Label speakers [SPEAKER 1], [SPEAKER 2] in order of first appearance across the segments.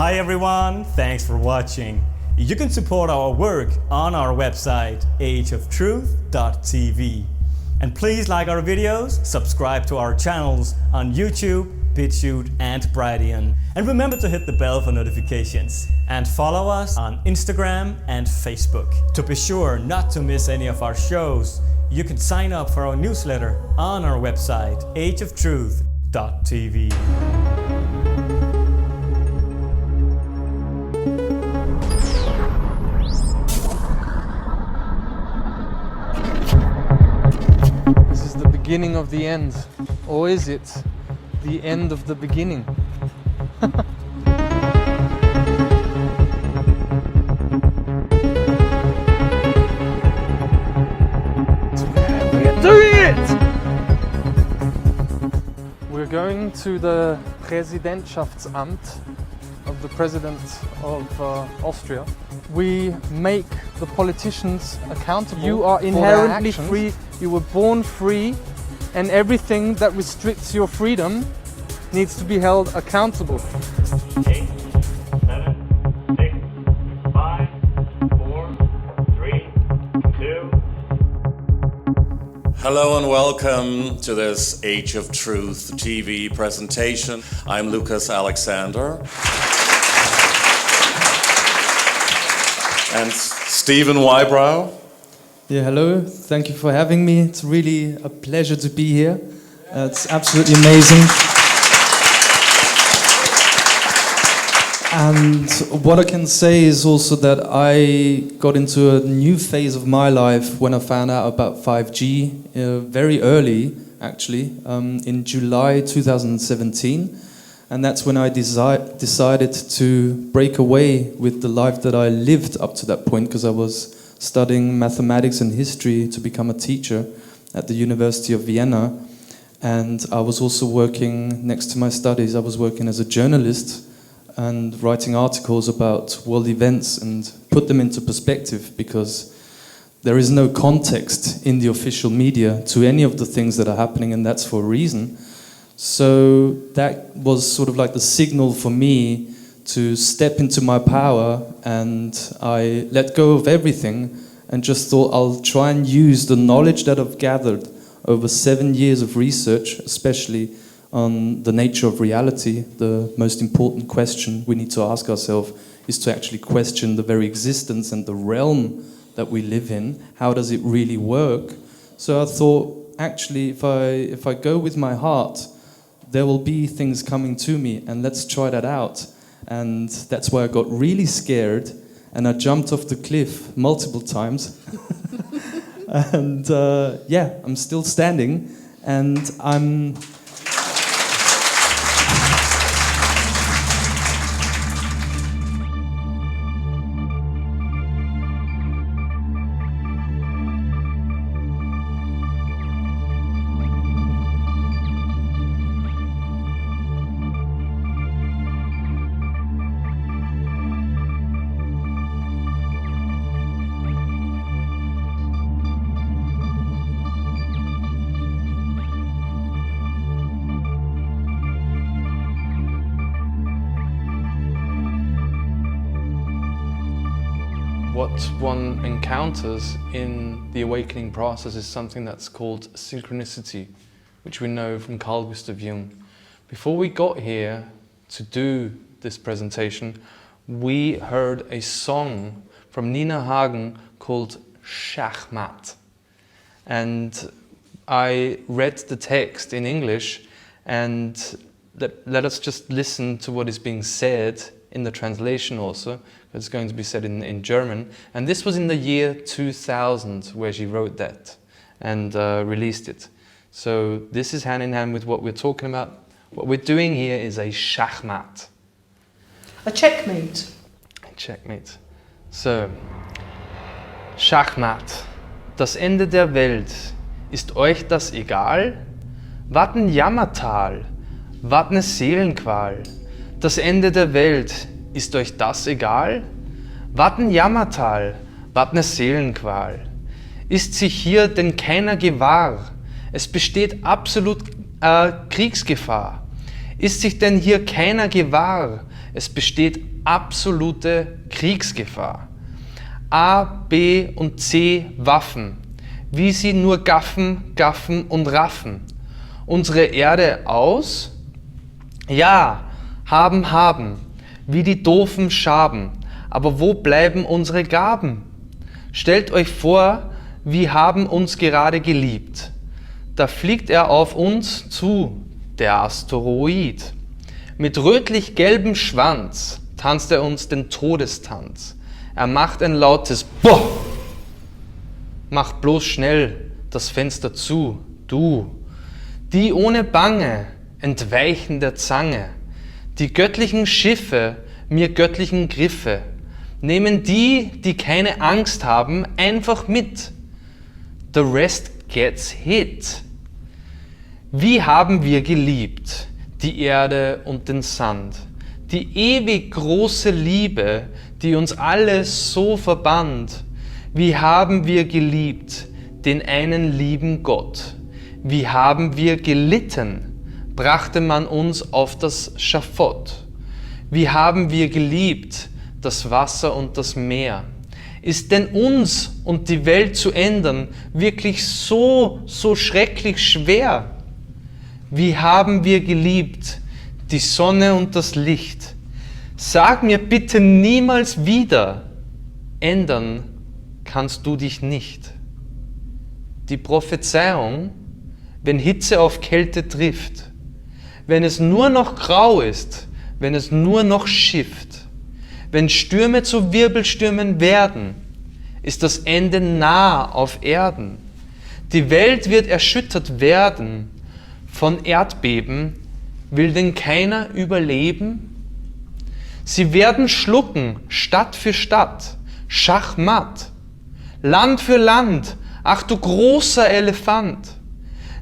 [SPEAKER 1] Hi everyone, thanks for watching. You can support our work on our website ageoftruthtv. And please like our videos, subscribe to our channels on YouTube, BitChute and Brighteon. And remember to hit the bell for notifications. And follow us on Instagram and Facebook. To be sure not to miss any of our shows, you can sign up for our newsletter on our website ageoftruthtv.
[SPEAKER 2] This is the beginning of the end, or is it the end of the beginning? We're doing it! We're going to the Präsidentschaftsamt of the President of Austria. We make the politicians accountable. You are inherently free, you were born free, and everything that restricts your freedom needs to be held accountable.
[SPEAKER 3] 8, 7, 6, 5, 4, 3, 2.
[SPEAKER 4] Hello and welcome to this Age of Truth TV presentation. I'm Lucas Alexander. And Steven Whybrow.
[SPEAKER 5] Yeah, hello. Thank you for having me. It's really a pleasure to be here. It's absolutely amazing. And what I can say is also that I got into a new phase of my life when I found out about 5G, very early, actually, in July 2017. And that's when I decided to break away with the life that I lived up to that point, because I was studying mathematics and history to become a teacher at the University of Vienna. And I was also working, next to my studies, I was working as a journalist and writing articles about world events and put them into perspective, because there is no context in the official media to any of the things that are happening, and that's for a reason. So that was sort of like the signal for me to step into my power, and I let go of everything and just thought I'll try and use the knowledge that I've gathered over 7 years of research, especially on the nature of reality. The most important question we need to ask ourselves is to actually question the very existence and the realm that we live in. How does it really work? So I thought, actually, if I go with my heart, there will be things coming to me, and let's try that out. And that's why I got really scared, and I jumped off the cliff multiple times. And yeah, I'm still standing, and I'm...
[SPEAKER 2] What one encounters in the awakening process is something that's called synchronicity, which we know from Carl Gustav Jung. Before we got here to do this presentation, we heard a song from Nina Hagen called Checkmate. And I read the text in English, and let us just listen to what is being said in the translation also. It's going to be said in German. And this was in the year 2000 where she wrote that and released it. So this is hand in hand with what we're talking about. What we're doing here is a Checkmate.
[SPEAKER 6] A checkmate.
[SPEAKER 2] A checkmate. So, Checkmate. Das Ende der Welt. Ist euch das egal? Wat ein Jammertal. Wat ne Seelenqual. Das Ende der Welt. Ist euch das egal? Wat ein Jammertal, wat ne Seelenqual. Ist sich hier denn keiner gewahr? Es besteht absolut Kriegsgefahr. Ist sich denn hier keiner gewahr? Es besteht absolute Kriegsgefahr. A, B und C Waffen, wie sie nur gaffen, gaffen und raffen. Unsere Erde aus? Ja, haben, wie die doofen Schaben. Aber wo bleiben unsere Gaben? Stellt euch vor, wir haben uns gerade geliebt. Da fliegt er auf uns zu, der Asteroid. Mit rötlich-gelbem Schwanz tanzt er uns den Todestanz. Er macht ein lautes Boah! Macht bloß schnell das Fenster zu, du. Die ohne Bange entweichen der Zange. Die göttlichen Schiffe, mir göttlichen Griffe, nehmen die, die keine Angst haben, einfach mit. The rest gets hit. Wie haben wir geliebt, die Erde und den Sand, die ewig große Liebe, die uns alle so verband. Wie haben wir geliebt, den einen lieben Gott. Wie haben wir gelitten, brachte man uns auf das Schafott. Wie haben wir geliebt, das Wasser und das Meer. Ist denn uns und die Welt zu ändern wirklich so schrecklich schwer? Wie haben wir geliebt, die Sonne und das Licht? Sag mir bitte niemals wieder, ändern kannst du dich nicht. Die Prophezeiung, wenn Hitze auf Kälte trifft, wenn es nur noch grau ist, wenn es nur noch schifft, wenn Stürme zu Wirbelstürmen werden, ist das Ende nah auf Erden. Die Welt wird erschüttert werden von Erdbeben. Will denn keiner überleben? Sie werden schlucken, Stadt für Stadt, Schachmatt, Land für Land, ach du großer Elefant.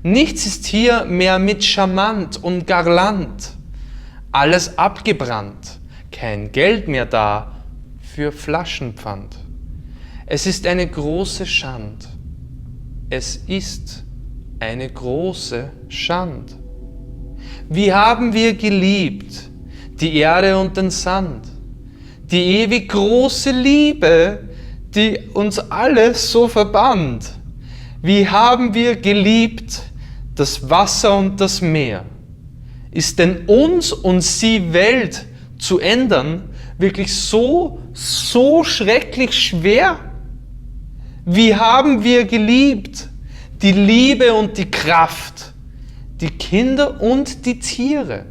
[SPEAKER 2] Nichts ist hier mehr mit charmant und garlant. Alles abgebrannt, kein Geld mehr da für Flaschenpfand. Es ist eine große Schand. Es ist eine große Schand. Wie haben wir geliebt, die Erde und den Sand, die ewig große Liebe, die uns alle so verband. Wie haben wir geliebt, das Wasser und das Meer. Ist denn uns und sie Welt zu ändern wirklich so schrecklich schwer? Wie haben wir geliebt, die Liebe und die Kraft, die Kinder und die Tiere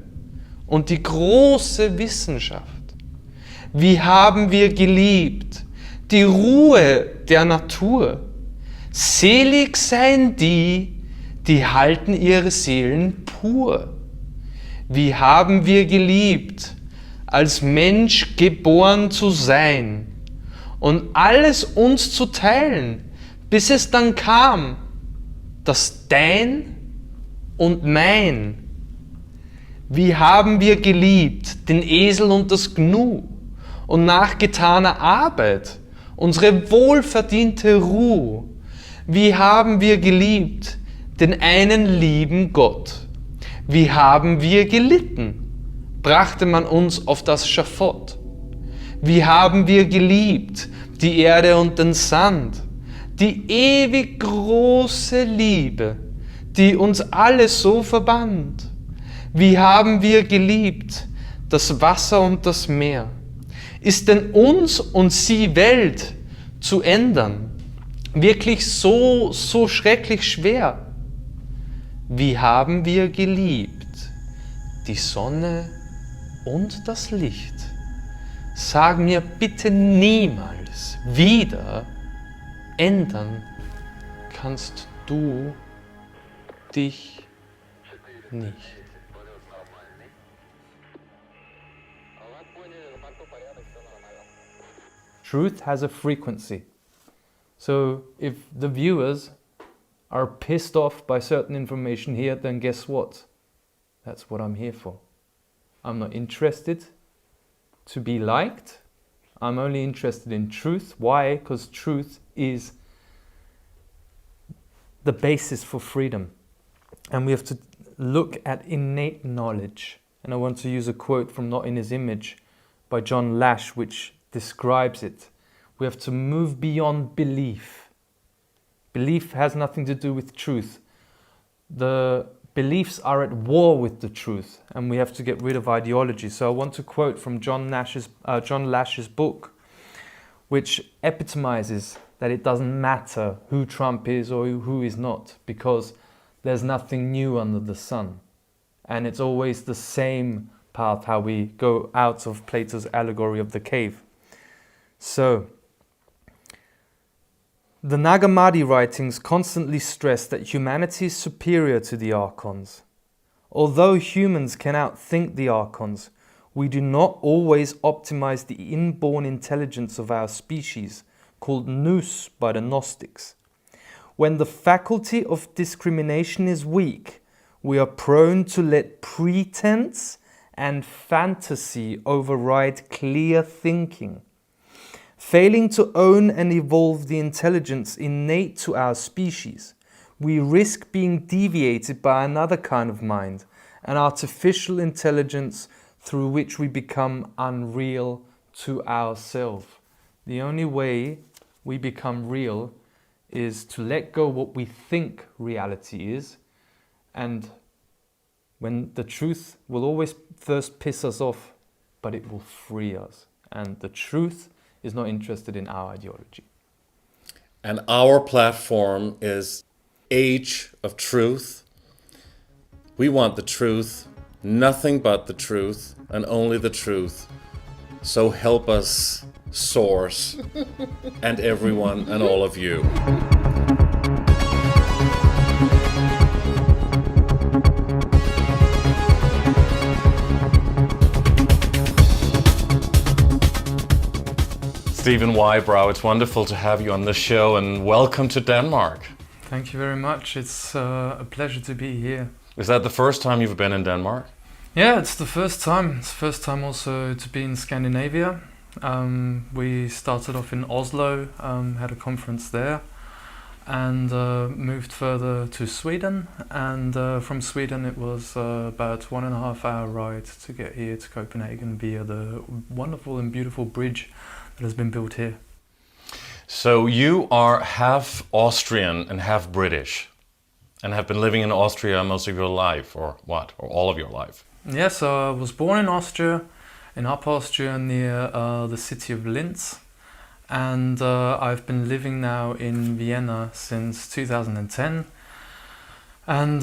[SPEAKER 2] und die große Wissenschaft? Wie haben wir geliebt, die Ruhe der Natur? Selig seien die, die halten ihre Seelen pur. Wie haben wir geliebt, als Mensch geboren zu sein und alles uns zu teilen, bis es dann kam, das Dein und Mein. Wie haben wir geliebt, den Esel und das Gnu und nach getaner Arbeit unsere wohlverdiente Ruhe. Wie haben wir geliebt, den einen lieben Gott. Wie haben wir gelitten, brachte man uns auf das Schafott. Wie haben wir geliebt, die Erde und den Sand, die ewig große Liebe, die uns alle so verband. Wie haben wir geliebt, das Wasser und das Meer. Ist denn uns und sie Welt zu ändern wirklich so schrecklich schwer? Wie haben wir geliebt, die Sonne und das Licht? Sag mir bitte niemals wieder, ändern kannst du dich nicht.
[SPEAKER 7] Truth has a frequency. So if the viewers are pissed off by certain information here, then guess what? That's what I'm here for. I'm not interested to be liked. I'm only interested in truth. Why? Because truth is the basis for freedom. And we have to look at innate knowledge. And I want to use a quote from Not in His Image. by John Lash, which describes it. We have to move beyond belief. Belief has nothing to do with truth. The beliefs are at war with the truth, and we have to get rid of ideology. So I want to quote from John Lash's book, which epitomizes that it doesn't matter who Trump is or who is not, because there's nothing new under the sun. And it's always the same path, how we go out of Plato's allegory of the cave. So, the Nag Hammadi writings constantly stress that humanity is superior to the Archons. Although humans can outthink the Archons, we do not always optimize the inborn intelligence of our species, called nous by the Gnostics. When the faculty of discrimination is weak, we are prone to let pretense and fantasy override clear thinking. Failing to own and evolve the intelligence innate to our species, we risk being deviated by another kind of mind, an artificial intelligence through which we become unreal to ourselves. The only way we become real is to let go what we think reality is, and when the truth will always first piss us off, but it will free us. And the truth is not interested in our ideology.
[SPEAKER 4] And our platform is Age of Truth. We want the truth, nothing but the truth, and only the truth. So help us, Source, and everyone and all of you. Steven Whybrow, it's wonderful to have you on the show, and welcome to Denmark.
[SPEAKER 7] Thank you very much. It's a pleasure to be here.
[SPEAKER 4] Is that the first time you've been in Denmark?
[SPEAKER 7] Yeah, it's the first time. It's the first time also to be in Scandinavia. We started off in Oslo, had a conference there, and moved further to Sweden. And from Sweden it was about 1.5 hour ride to get here to Copenhagen via the wonderful and beautiful bridge that has been built here.
[SPEAKER 4] So you are half Austrian and half British, and have been living in Austria most of your life, or what? Or all of your life?
[SPEAKER 7] Yeah, so I was born in Austria, in Upper Austria near the city of Linz, and I've been living now in Vienna since 2010, and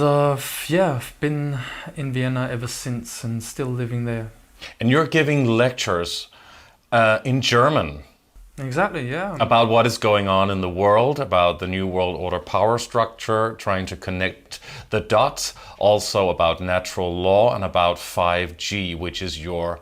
[SPEAKER 7] yeah, I've been in Vienna ever since and still living there.
[SPEAKER 4] And you're giving lectures in German.
[SPEAKER 7] Exactly, yeah.
[SPEAKER 4] About what is going on in the world, about the New World Order power structure, trying to connect the dots, also about natural law and about 5G, which is your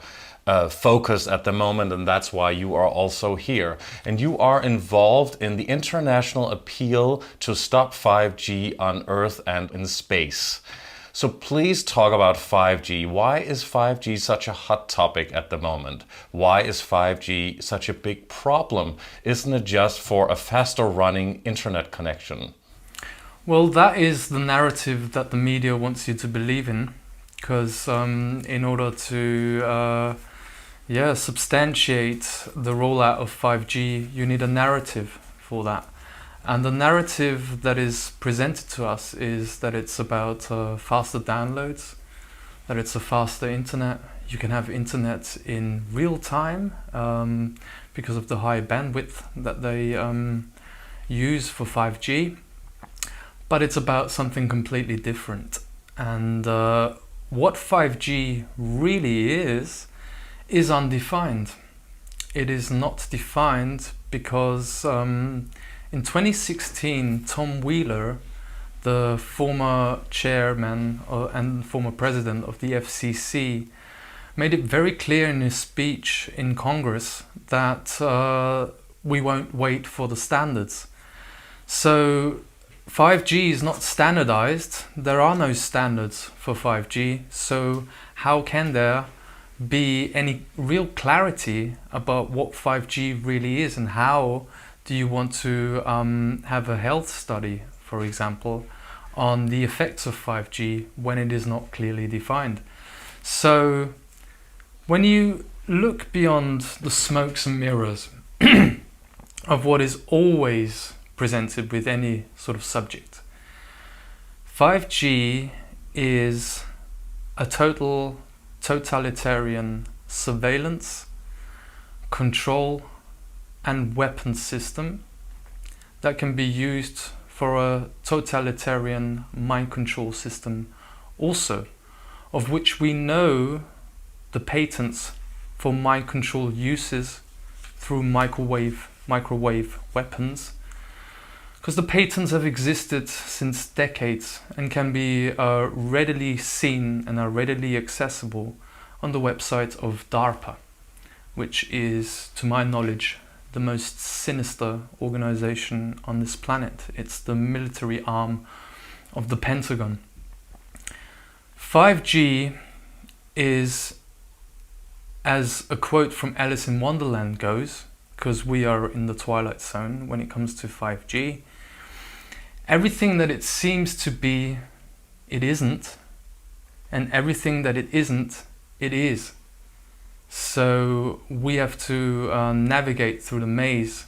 [SPEAKER 4] focus at the moment, and that's why you are also here. And you are involved in the international appeal to stop 5G on Earth and in space. So please talk about 5G. Why is 5G such a hot topic at the moment? Why is 5G such a big problem? Isn't it just for a faster running internet connection?
[SPEAKER 7] Well, that is the narrative that the media wants you to believe in, because in order to substantiate the rollout of 5G, you need a narrative for that. And the narrative that is presented to us is that it's about faster downloads, that it's a faster internet. You can have internet in real time because of the high bandwidth that they use for 5G. But it's about something completely different. And what 5G really is undefined. It is not defined because in 2016, Tom Wheeler, the former chairman and former president of the FCC, made it very clear in his speech in Congress that we won't wait for the standards. So 5G is not standardized. There are no standards for 5G. So how can there be any real clarity about what 5G really is, and how do you want to have a health study, for example, on the effects of 5G when it is not clearly defined? So when you look beyond the smokes and mirrors of what is always presented with any sort of subject. 5G is a totalitarian surveillance, control and weapon system that can be used for a totalitarian mind control system also, of which we know the patents for mind control uses through microwave weapons, because the patents have existed since decades and can be readily seen and are readily accessible on the website of DARPA, which is, to my knowledge, the most sinister organization on this planet. It's the military arm of the Pentagon. 5G is, as a quote from Alice in Wonderland goes, because we are in the Twilight Zone when it comes to 5G, everything that it seems to be, it isn't, and everything that it isn't, it is. So we have to navigate through the maze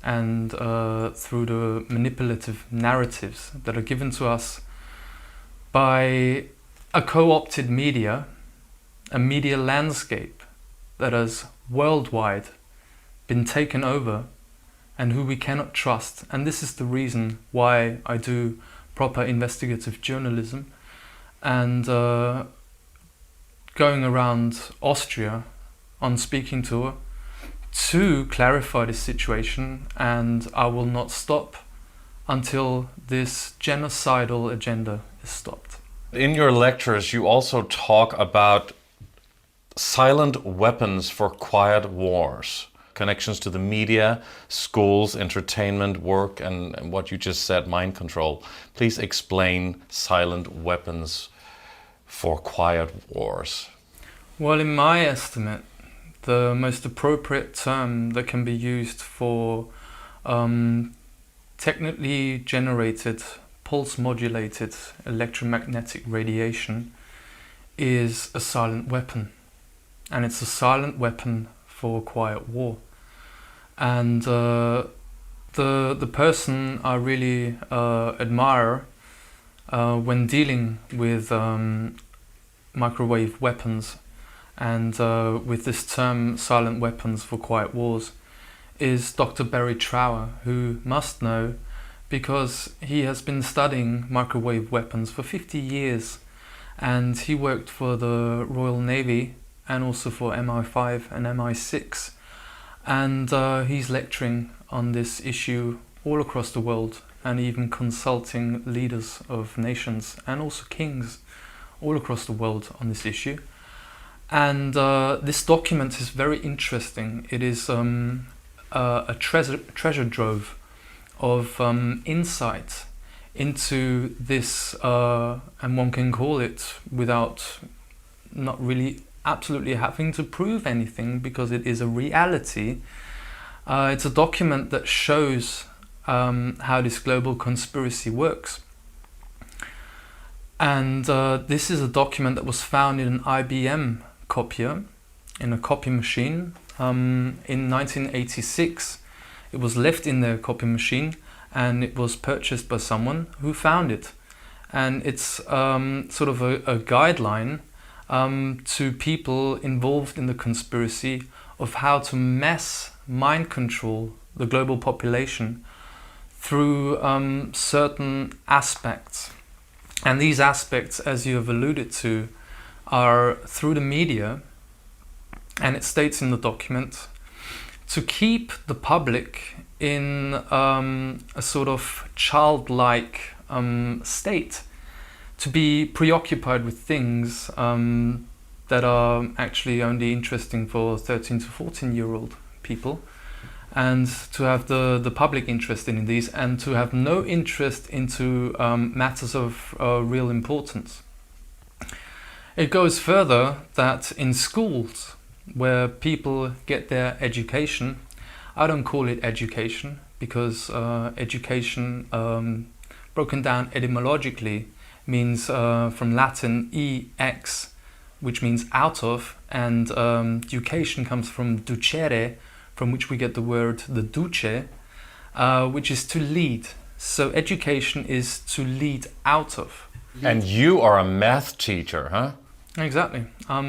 [SPEAKER 7] and through the manipulative narratives that are given to us by a co-opted media, a media landscape that has worldwide been taken over and who we cannot trust. And this is the reason why I do proper investigative journalism and going around Austria on speaking tour to clarify this situation, and I will not stop until this genocidal agenda is stopped.
[SPEAKER 4] In your lectures, you also talk about silent weapons for quiet wars, connections to the media, schools, entertainment, work, and what you just said, mind control. Please explain silent weapons for quiet wars.
[SPEAKER 7] Well, in my estimate, the most appropriate term that can be used for technically generated, pulse modulated electromagnetic radiation is a silent weapon. And it's a silent weapon for quiet war. And the person I really admire when dealing with microwave weapons and with this term silent weapons for quiet wars is Dr. Barry Trower, who must know because he has been studying microwave weapons for 50 years, and he worked for the Royal Navy and also for MI5 and MI6, and he's lecturing on this issue all across the world and even consulting leaders of nations and also kings all across the world on this issue. And this document is very interesting. It is a treasure trove of insight into this, and one can call it, without not really absolutely having to prove anything, because it is a reality. It's a document that shows how this global conspiracy works. And this is a document that was found in an IBM copier, in a copy machine. In 1986, it was left in the copy machine and it was purchased by someone who found it. And it's sort of a guideline to people involved in the conspiracy of how to mind control the global population through certain aspects. And these aspects, as you have alluded to, are through the media, and it states in the document, to keep the public in a sort of childlike state, to be preoccupied with things that are actually only interesting for 13 to 14-year-old people, and to have the public interested in these and to have no interest into matters of real importance. It goes further that in schools where people get their education, I don't call it education because education broken down etymologically means from Latin ex, which means out of, and ducation comes from ducere, from which we get the word the duce, which is to lead. So education is to lead out of.
[SPEAKER 4] And you are a math teacher, huh?
[SPEAKER 7] Exactly. I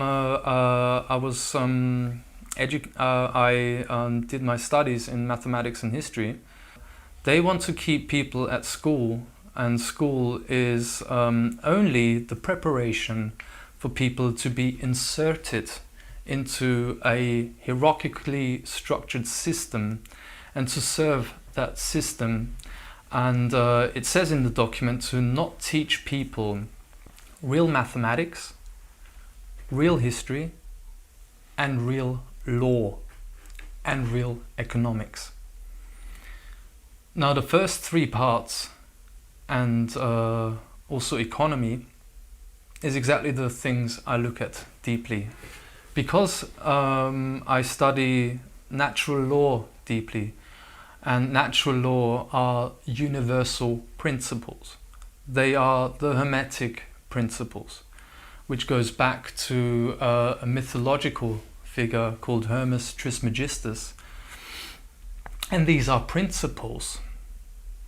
[SPEAKER 7] did my studies in mathematics and history. They want to keep people at school, and school is only the preparation for people to be inserted into a hierarchically structured system and to serve that system. And it says in the document to not teach people real mathematics, real history, and real law, and real economics. Now the first three parts, and also economy, is exactly the things I look at deeply. Because I study natural law deeply, and natural law are universal principles. They are the Hermetic principles, which goes back to a mythological figure called Hermes Trismegistus. And these are principles.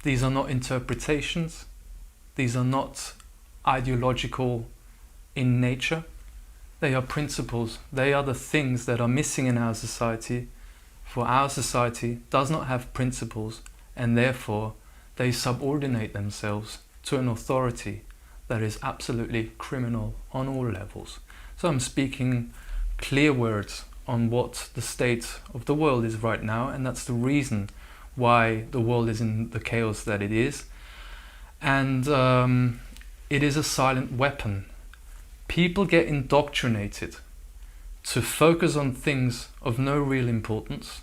[SPEAKER 7] These are not interpretations. These are not ideological in nature. They are principles. They are the things that are missing in our society. For our society does not have principles, and therefore they subordinate themselves to an authority that is absolutely criminal on all levels. So I'm speaking clear words on what the state of the world is right now, and that's the reason why the world is in the chaos that it is. And it is a silent weapon. People get indoctrinated to focus on things of no real importance,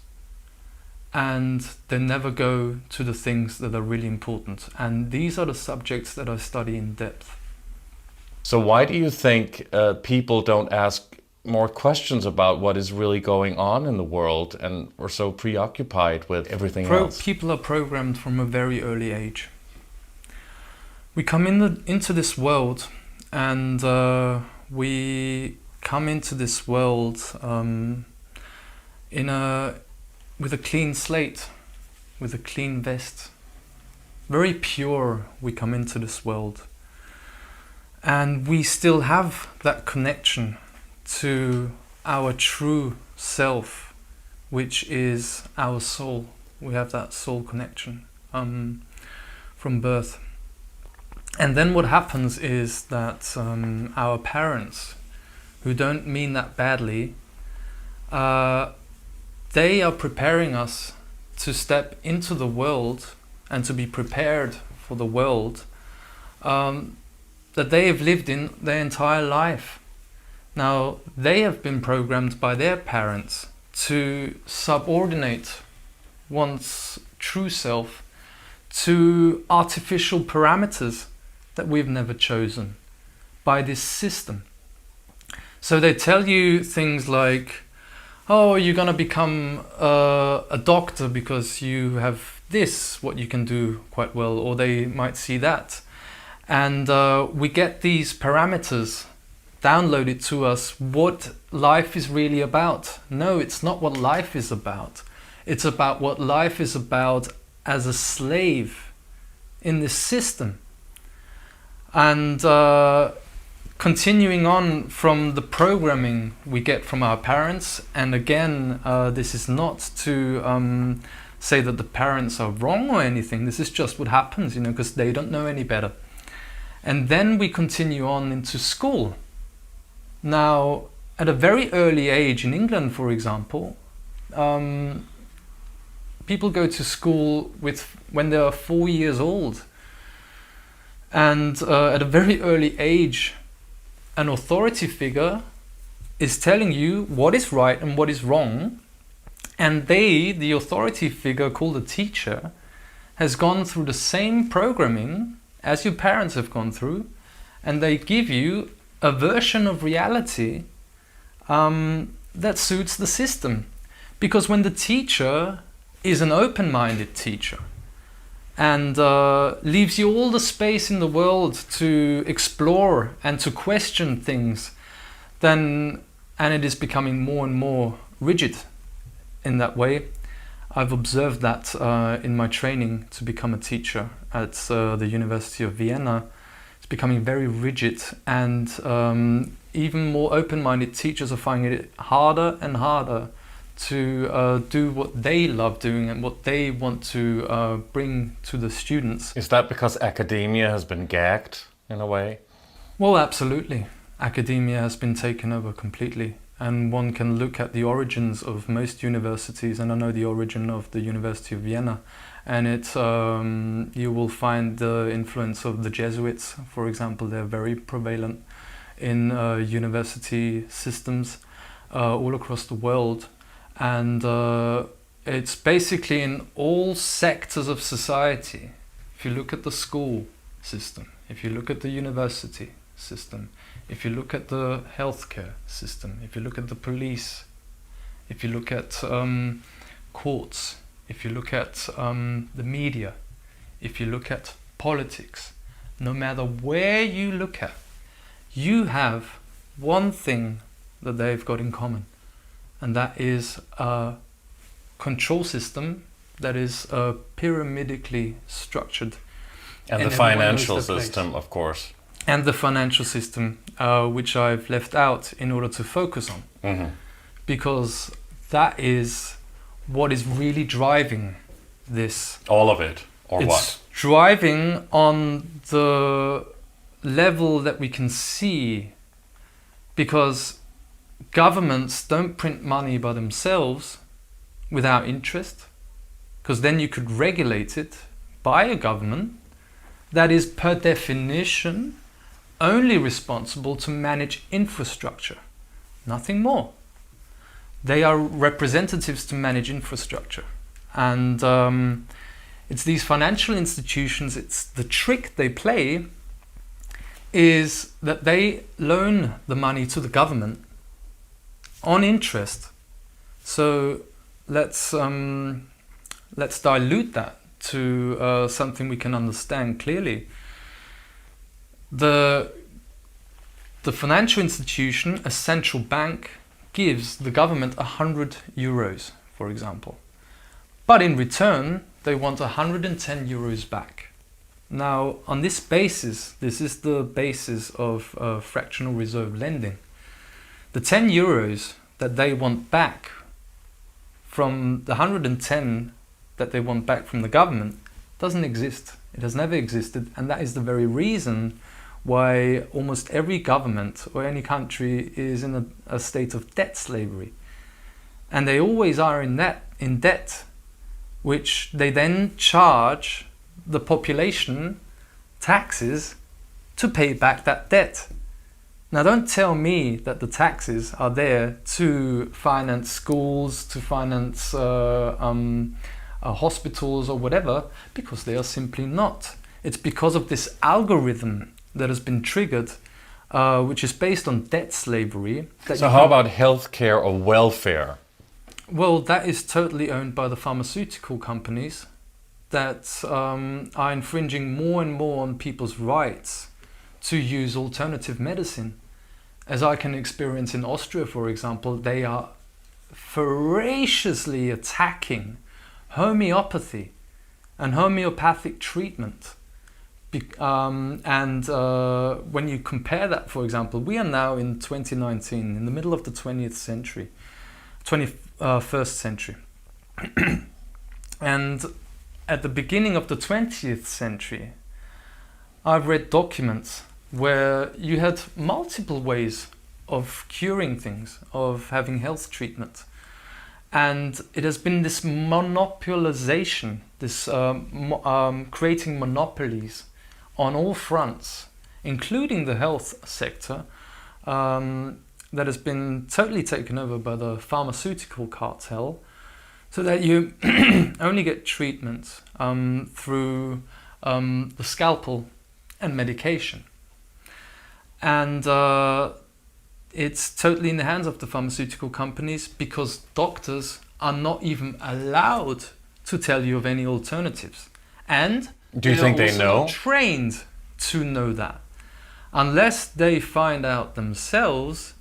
[SPEAKER 7] and they never go to the things that are really important. And these are the subjects that I study in depth.
[SPEAKER 4] So why do you think people don't ask more questions about what is really going on in the world and are so preoccupied with everything else?
[SPEAKER 7] People are programmed from a very early age. We come into this world, and we come into this world with a clean slate, with a clean vest. Very pure we come into this world. And we still have that connection to our true self, which is our soul. We have that soul connection from birth. And then what happens is that our parents, who don't mean that badly, they are preparing us to step into the world and to be prepared for the world that they have lived in their entire life. Now, they have been programmed by their parents to subordinate one's true self to artificial parameters that we've never chosen by this system. So they tell you things like, oh, you're going to become a doctor because you have this, what you can do quite well, or they might see that. And we get these parameters downloaded to us, what life is really about. No, it's not what life is about. It's about what life is about as a slave in this system. And continuing on from the programming we get from our parents, and again, this is not to say that the parents are wrong or anything. This is just what happens, because they don't know any better. And then we continue on into school. Now, at a very early age, in England, for example, people go to school when they are 4 years old. And at a very early age, an authority figure is telling you what is right and what is wrong. And the authority figure called a teacher, has gone through the same programming as your parents have gone through, and they give you a version of reality that suits the system. Because when the teacher is an open-minded teacher and leaves you all the space in the world to explore and to question things, then, and it is becoming more and more rigid in that way. I've observed that in my training to become a teacher at the University of Vienna. It's becoming very rigid, and even more open-minded teachers are finding it harder and harder to do what they love doing and what they want to bring to the students.
[SPEAKER 4] Is that because academia has been gagged in a way?
[SPEAKER 7] Well, absolutely. Academia has been taken over completely, and one can look at the origins of most universities, and I know the origin of the University of Vienna, and it's you will find the influence of the Jesuits, for example. They're very prevalent in university systems all across the world, and it's basically in all sectors of society. If you look at the school system, if you look at the university system, if you look at the healthcare system, if you look at the police, if you look at courts, if you look at the media, if you look at politics, no matter where you look at, you have one thing that they've got in common, and that is a control system that is pyramidically structured.
[SPEAKER 4] And the financial system, of course.
[SPEAKER 7] And the financial system, which I've left out in order to focus on.
[SPEAKER 4] Mm-hmm.
[SPEAKER 7] Because that is what is really driving this.
[SPEAKER 4] All of it, or
[SPEAKER 7] it's
[SPEAKER 4] what?
[SPEAKER 7] Driving on the level that we can see, because governments don't print money by themselves without interest, because then you could regulate it by a government that is per definition only responsible to manage infrastructure, nothing more. They are representatives to manage infrastructure. And it's these financial institutions, it's the trick they play is that they loan the money to the government on interest. So let's dilute that to something we can understand clearly. The financial institution, a central bank, gives the government 100 euros, for example. But in return, they want 110 euros back. Now, on this basis, this is the basis of fractional reserve lending. The 10 euros that they want back from the 110 that they want back from the government doesn't exist. It has never existed, and that is the very reason why almost every government or any country is in a state of debt slavery. And they always are in debt, which they then charge the population taxes to pay back that debt. Now, don't tell me that the taxes are there to finance schools, to finance hospitals or whatever, because they are simply not. It's because of this algorithm that has been triggered, which is based on debt slavery.
[SPEAKER 4] So how about healthcare or welfare?
[SPEAKER 7] Well, that is totally owned by the pharmaceutical companies that are infringing more and more on people's rights to use alternative medicine. As I can experience in Austria, for example, they are voraciously attacking homeopathy and homeopathic treatment. When you compare that, for example, we are now in 2019, in the middle of the 21st century. And at the beginning of the 20th century, I've read documents where you had multiple ways of curing things, of having health treatment. And it has been this monopolization, this creating monopolies on all fronts, including the health sector, that has been totally taken over by the pharmaceutical cartel, so that you only get treatment through the scalpel and medication. And it's totally in the hands of the pharmaceutical companies, because doctors are not even allowed to tell you of any alternatives. And
[SPEAKER 4] do you think they know?
[SPEAKER 7] Not trained to know that. Unless they find out themselves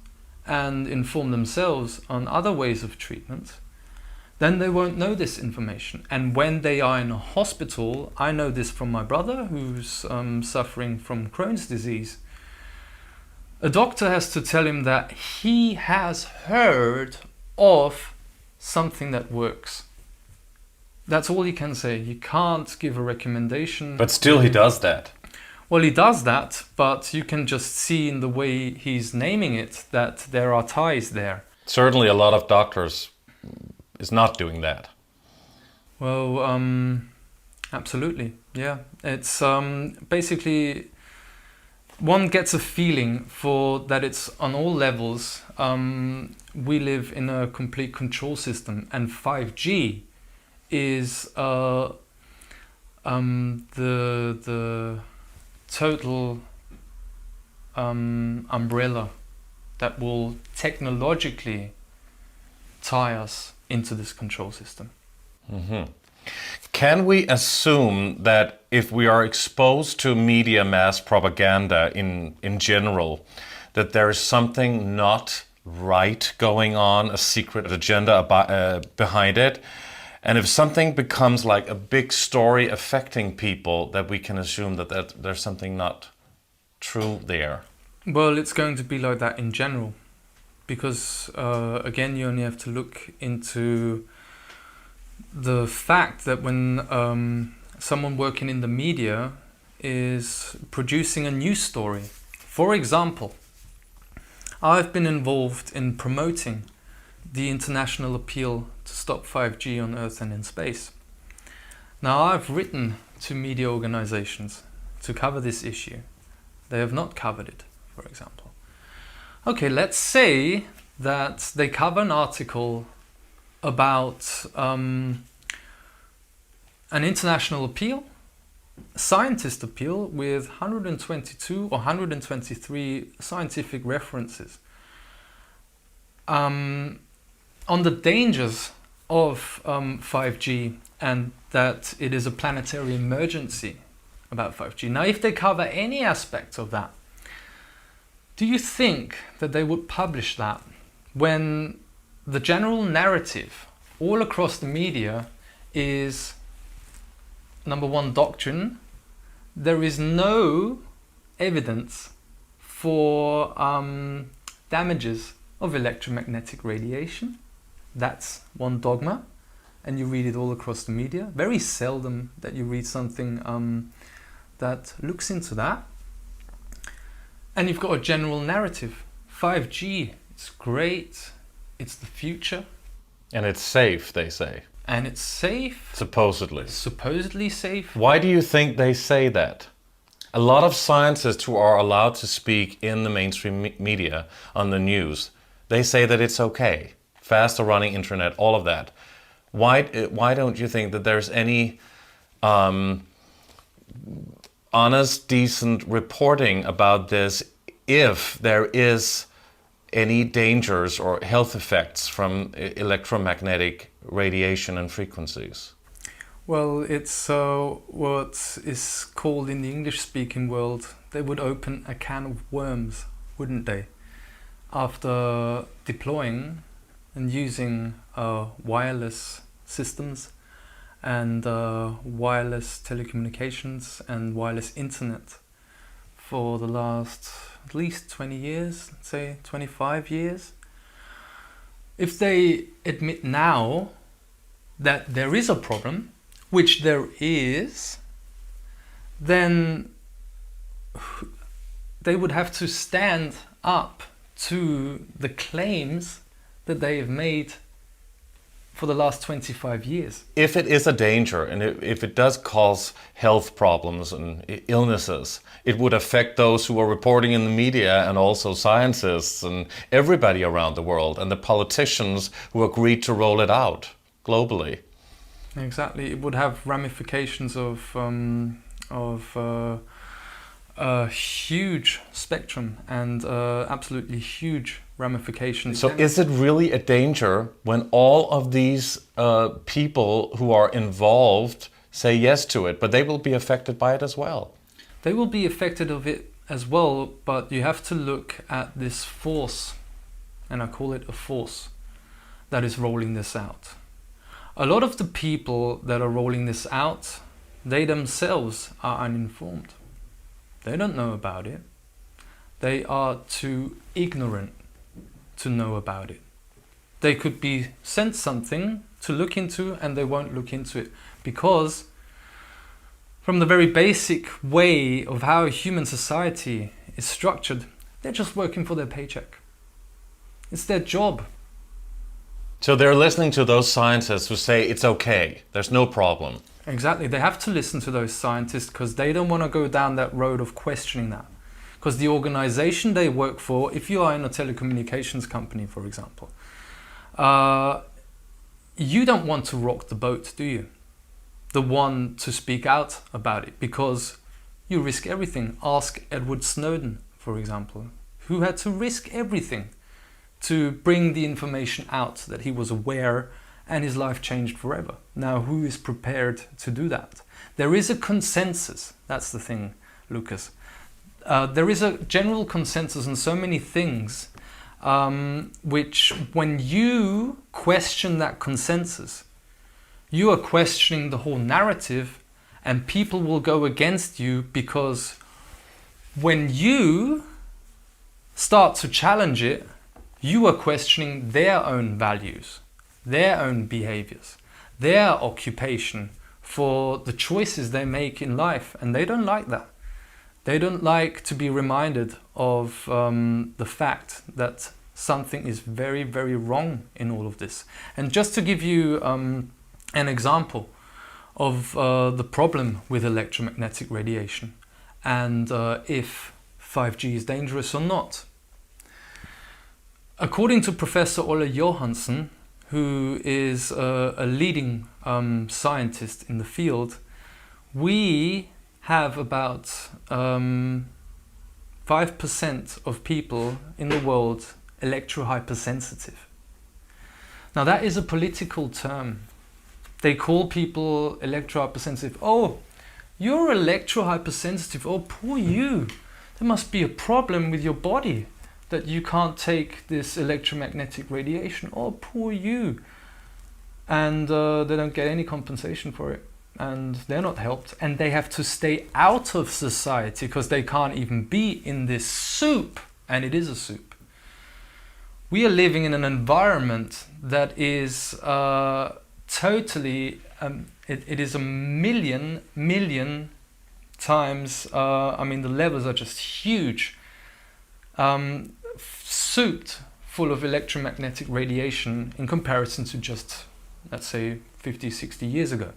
[SPEAKER 7] and inform themselves on other ways of treatment, then they won't know this information. And when they are in a hospital, I know this from my brother who's suffering from Crohn's disease. A doctor has to tell him that he has heard of something that works. That's all he can say. He can't give a recommendation.
[SPEAKER 4] But still he does that.
[SPEAKER 7] Well, he does that, but you can just see in the way he's naming it that there are ties there.
[SPEAKER 4] Certainly a lot of doctors is not doing that.
[SPEAKER 7] Well, absolutely, yeah. It's basically, one gets a feeling for that it's on all levels. We live in a complete control system, and 5G is the total umbrella that will technologically tie us into this control system.
[SPEAKER 4] Mm-hmm. Can we assume that if we are exposed to media mass propaganda in general, that there is something not right going on, a secret agenda behind it? And if something becomes like a big story affecting people, that we can assume that there's something not true there?
[SPEAKER 7] Well, it's going to be like that in general. Because, again, you only have to look into the fact that when someone working in the media is producing a news story. For example, I've been involved in promoting the international appeal to stop 5G on Earth and in space. Now, I've written to media organizations to cover this issue. They have not covered it, for example. Okay, let's say that they cover an article about an international appeal, a scientist appeal with 122 or 123 scientific references on the dangers of 5G and that it is a planetary emergency about 5G. Now, if they cover any aspect of that, do you think that they would publish that when the general narrative all across the media is, number one, doctrine? There is no evidence for damages of electromagnetic radiation. That's one dogma, and you read it all across the media. Very seldom that you read something that looks into that. And you've got a general narrative. 5G, it's great, it's the future.
[SPEAKER 4] And it's safe, they say.
[SPEAKER 7] And it's safe.
[SPEAKER 4] Supposedly.
[SPEAKER 7] Supposedly safe.
[SPEAKER 4] Why do you think they say that? A lot of scientists who are allowed to speak in the mainstream media, on the news, they say that it's okay. Faster running internet, all of that. Why don't you think that there's any honest, decent reporting about this if there is any dangers or health effects from electromagnetic radiation and frequencies?
[SPEAKER 7] Well, it's what is called in the English-speaking world, they would open a can of worms, wouldn't they? After deploying and using wireless systems and wireless telecommunications and wireless internet for the last at least 20 years, let's say 25 years. If they admit now that there is a problem, which there is, then they would have to stand up to the claims that they have made for the last 25 years.
[SPEAKER 4] If it is a danger and if it does cause health problems and illnesses, it would affect those who are reporting in the media and also scientists and everybody around the world and the politicians who agreed to roll it out globally.
[SPEAKER 7] Exactly, it would have ramifications of a huge spectrum and absolutely huge ramifications.
[SPEAKER 4] So is it really a danger when all of these people who are involved say yes to it, but they will be affected by it as well?
[SPEAKER 7] They will be affected of it as well, but you have to look at this force and I call it a force that is rolling this out. A lot of the people that are rolling this out, they themselves are uninformed. They don't know about it. They are too ignorant to know about it. They could be sent something to look into and they won't look into it because from the very basic way of how a human society is structured, they're just working for their paycheck. It's their job.
[SPEAKER 4] So they're listening to those scientists who say it's okay, there's no problem.
[SPEAKER 7] Exactly. They have to listen to those scientists because they don't want to go down that road of questioning that. Because the organization they work for, if you are in a telecommunications company, for example, you don't want to rock the boat, do you? The one to speak out about it, because you risk everything. Ask Edward Snowden, for example, who had to risk everything to bring the information out that he was aware, and his life changed forever. Now, who is prepared to do that? There is a consensus. That's the thing, Lucas. There is a general consensus on so many things, which when you question that consensus, you are questioning the whole narrative, and people will go against you, because when you start to challenge it, you are questioning their own values, their own behaviors, their occupation for the choices they make in life, and they don't like that. They don't like to be reminded of the fact that something is very, very wrong in all of this. And just to give you an example of the problem with electromagnetic radiation and if 5G is dangerous or not. According to Professor Olle Johansson, who is a leading scientist in the field, we have about 5% of people in the world electrohypersensitive. Now that is a political term. They call people electrohypersensitive. Oh, you're electrohypersensitive. Oh, poor you. There must be a problem with your body that you can't take this electromagnetic radiation. Oh, poor you. And they don't get any compensation for it. And they're not helped. And they have to stay out of society because they can't even be in this soup. And it is a soup. We are living in an environment that is totally, it is a million times, I mean the levels are just huge, souped full of electromagnetic radiation in comparison to just, let's say, 50, 60 years ago.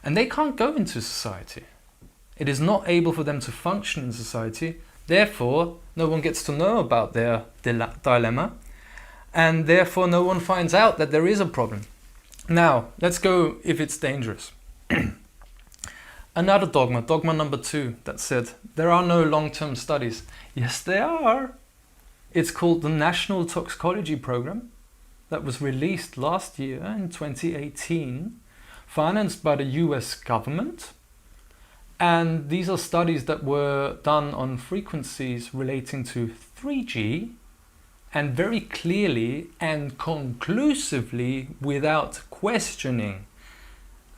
[SPEAKER 7] And they can't go into society. It is not able for them to function in society. Therefore, no one gets to know about their dilemma. And therefore, no one finds out that there is a problem. Now, let's go if it's dangerous. Another dogma, dogma number 2, that said there are no long-term studies. Yes, there are. It's called the National Toxicology Program that was released last year in 2018, financed by the US government. And these are studies that were done on frequencies relating to 3G, and very clearly and conclusively, without questioning,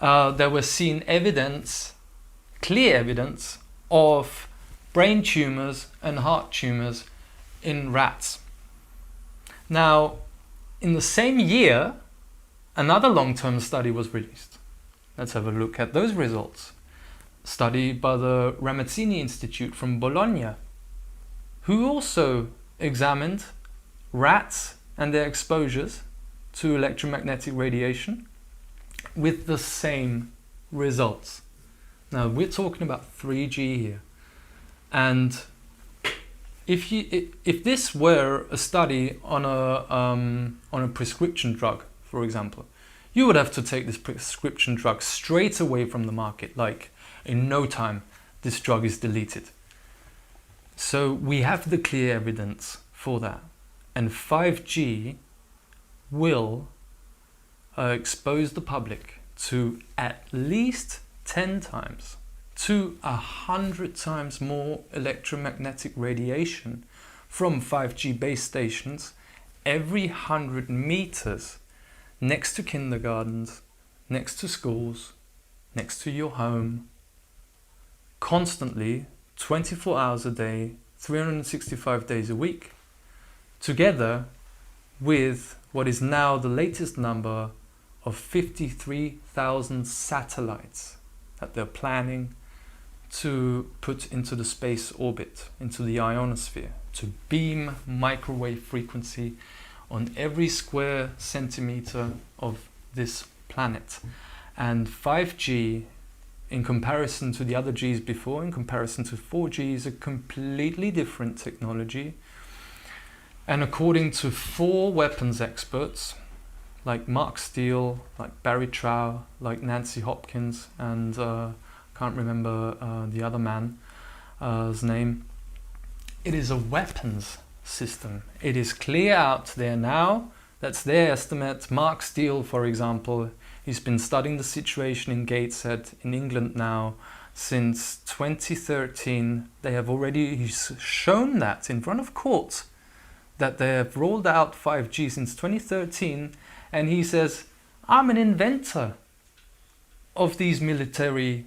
[SPEAKER 7] there was seen evidence, clear evidence, of brain tumors and heart tumors in rats. Now, in the same year, another long-term study was released. Let's have a look at those results. A study by the Ramazzini Institute from Bologna, who also examined rats and their exposures to electromagnetic radiation with the same results. Now we're talking about 3G here, and if this were a study on a prescription drug, for example, you would have to take this prescription drug straight away from the market. Like in no time, this drug is deleted. So we have the clear evidence for that. And 5G will expose the public to at least 10 times to 100 times more electromagnetic radiation from 5G base stations every 100 meters next to kindergartens, next to schools, next to your home, constantly, 24 hours a day, 365 days a week, together with what is now the latest number of 53,000 satellites that they're planning to put into the space orbit, into the ionosphere, to beam microwave frequency on every square centimeter of this planet. And 5G, in comparison to the other Gs before, in comparison to 4G, is a completely different technology. And according to 4 weapons experts, like Mark Steele, like Barry Trow, like Nancy Hopkins, and can't remember the other man's name, it is a weapons system. It is clear out there now. That's their estimate. Mark Steele, for example, he's been studying the situation in Gateshead in England now since 2013. They have already shown that in front of court that they have rolled out 5G since 2013, and he says, I'm an inventor of these military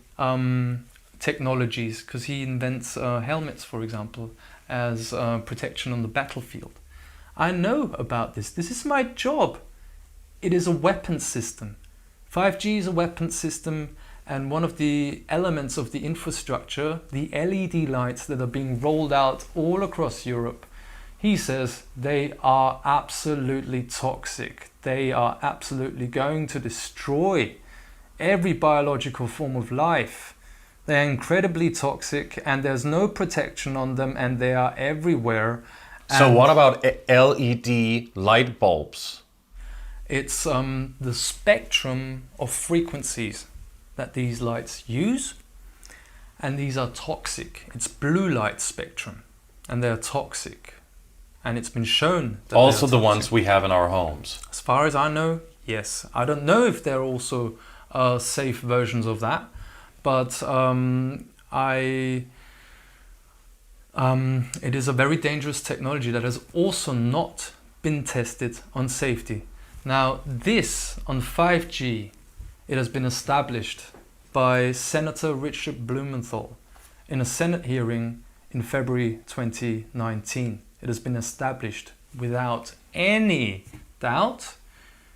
[SPEAKER 7] technologies, because he invents helmets, for example, as protection on the battlefield. I know about this. This is my job. It is a weapons system. 5G is a weapons system, and one of the elements of the infrastructure, the LED lights that are being rolled out all across Europe, he says they are absolutely toxic. They are absolutely going to destroy every biological form of life. They are incredibly toxic, and there's no protection on them, and they are everywhere.
[SPEAKER 4] So
[SPEAKER 7] And
[SPEAKER 4] what about LED light bulbs?
[SPEAKER 7] it's the spectrum of frequencies that these lights use, and these are toxic. It's blue light spectrum, and they're toxic. And it's been shown that
[SPEAKER 4] Also
[SPEAKER 7] they are
[SPEAKER 4] the ones
[SPEAKER 7] toxic.
[SPEAKER 4] we have in our homes.
[SPEAKER 7] As far as I know, yes. I don't know if there are also safe versions of that, but it is a very dangerous technology that has also not been tested on safety. Now, this on 5G, it has been established by Senator Richard Blumenthal in a Senate hearing in February 2019. It has been established without any doubt,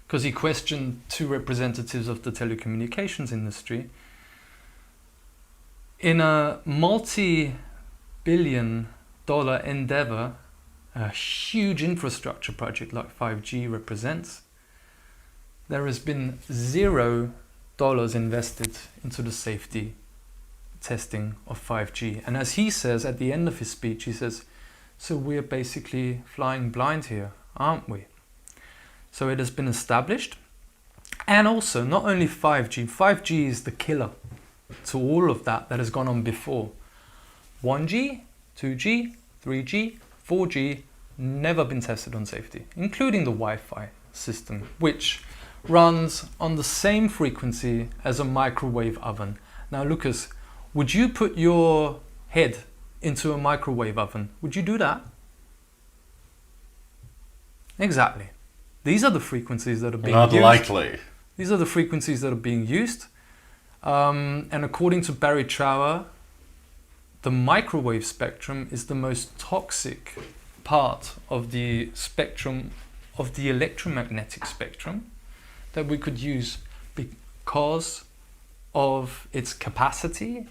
[SPEAKER 7] because he questioned 2 representatives of the telecommunications industry. In a multi-billion-dollar endeavor, a huge infrastructure project like 5G represents, there has been $0 invested into the safety testing of 5G. And as he says at the end of his speech, he says, so we're basically flying blind here, aren't we? So it has been established. And also, not only 5G, 5G is the killer to all of that has gone on before. 1G, 2G, 3G, 4G, never been tested on safety, including the Wi-Fi system, which runs on the same frequency as a microwave oven. Now, Lucas, would you put your head into a microwave oven? Would you do that? Exactly. These are the frequencies that are being used.
[SPEAKER 4] Not likely.
[SPEAKER 7] These are the frequencies that are being used. And according to Barry Trower, the microwave spectrum is the most toxic part of the spectrum, of the electromagnetic spectrum, that we could use because of its capacity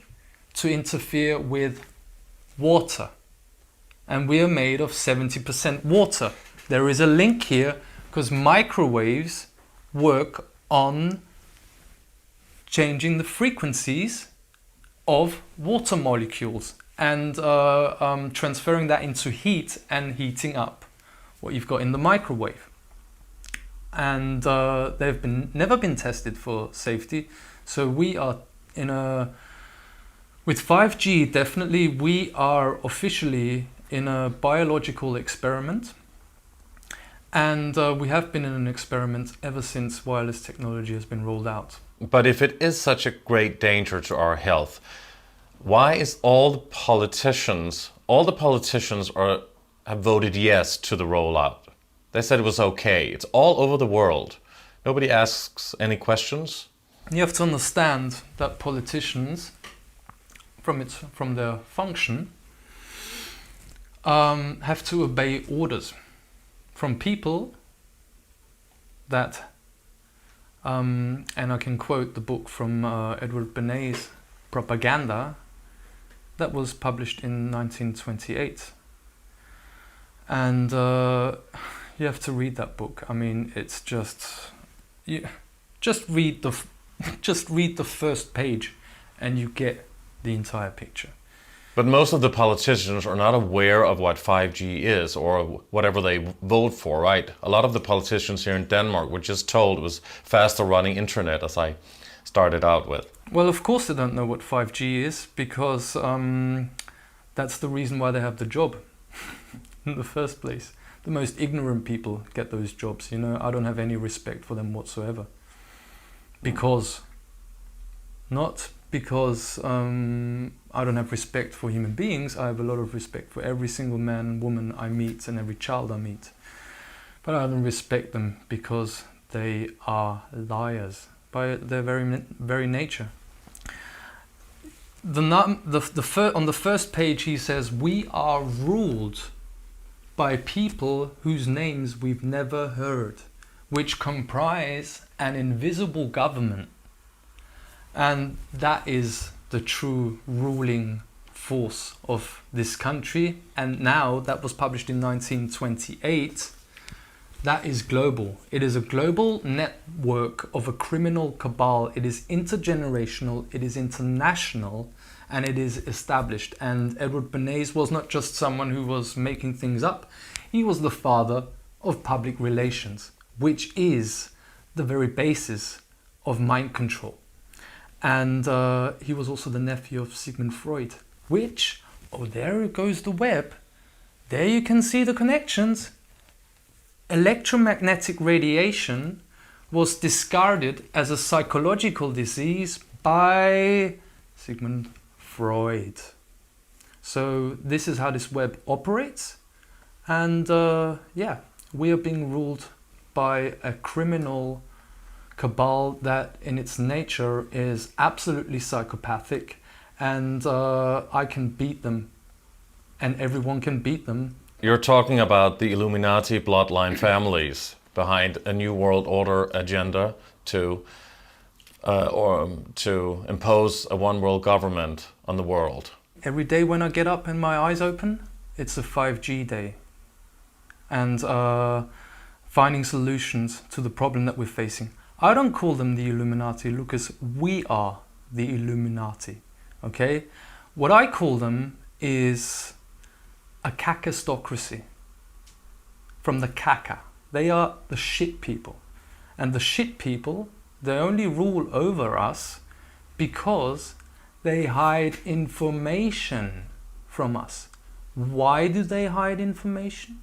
[SPEAKER 7] to interfere with water. And we are made of 70% water. There is a link here, because microwaves work on changing the frequencies of water molecules and transferring that into heat and heating up what you've got in the microwave. And they've never been tested for safety. So we are with 5G, definitely we are officially in a biological experiment. And we have been in an experiment ever since wireless technology has been rolled out.
[SPEAKER 4] But if it is such a great danger to our health, why is all the politicians have voted yes to the rollout? They said it was okay. It's all over the world. Nobody asks any questions.
[SPEAKER 7] You have to understand that politicians, from their function, have to obey orders from people that, and I can quote the book from Edward Benet's Propaganda, that was published in 1928. And you have to read that book. I mean, it's just read the first page and you get the entire picture.
[SPEAKER 4] But most of the politicians are not aware of what 5G is or whatever they vote for, right? A lot of the politicians here in Denmark were just told it was faster running internet, as I started out with.
[SPEAKER 7] Well, of course they don't know what 5G is, because that's the reason why they have the job in the first place. The most ignorant people get those jobs, you know. I don't have any respect for them whatsoever. Not because I don't have respect for human beings. I have a lot of respect for every single man, woman I meet and every child I meet. But I don't respect them because they are liars by their very nature. On the first page he says, we are ruled by people whose names we've never heard, which comprise an invisible government. And that is the true ruling force of this country. And now, that was published in 1928, that is global. It is a global network of a criminal cabal. It is intergenerational, it is international, and it is established. And Edward Bernays was not just someone who was making things up, he was the father of public relations, which is the very basis of mind control. And he was also the nephew of Sigmund Freud, which, oh, there goes the web. There you can see the connections. Electromagnetic radiation was discarded as a psychological disease by Sigmund Freud. So this is how this web operates. And yeah, we are being ruled by a criminal cabal that in its nature is absolutely psychopathic, and I can beat them, and everyone can beat them.
[SPEAKER 4] You're talking about the Illuminati bloodline families behind a New World Order agenda to impose a one world government on the world.
[SPEAKER 7] Every day when I get up and my eyes open, it's a 5G day. And finding solutions to the problem that we're facing. I don't call them the Illuminati, Lucas. We are the Illuminati, okay? What I call them is a kakistocracy. From the kaka. They are the shit people. And the shit people, they only rule over us because they hide information from us. Why do they hide information?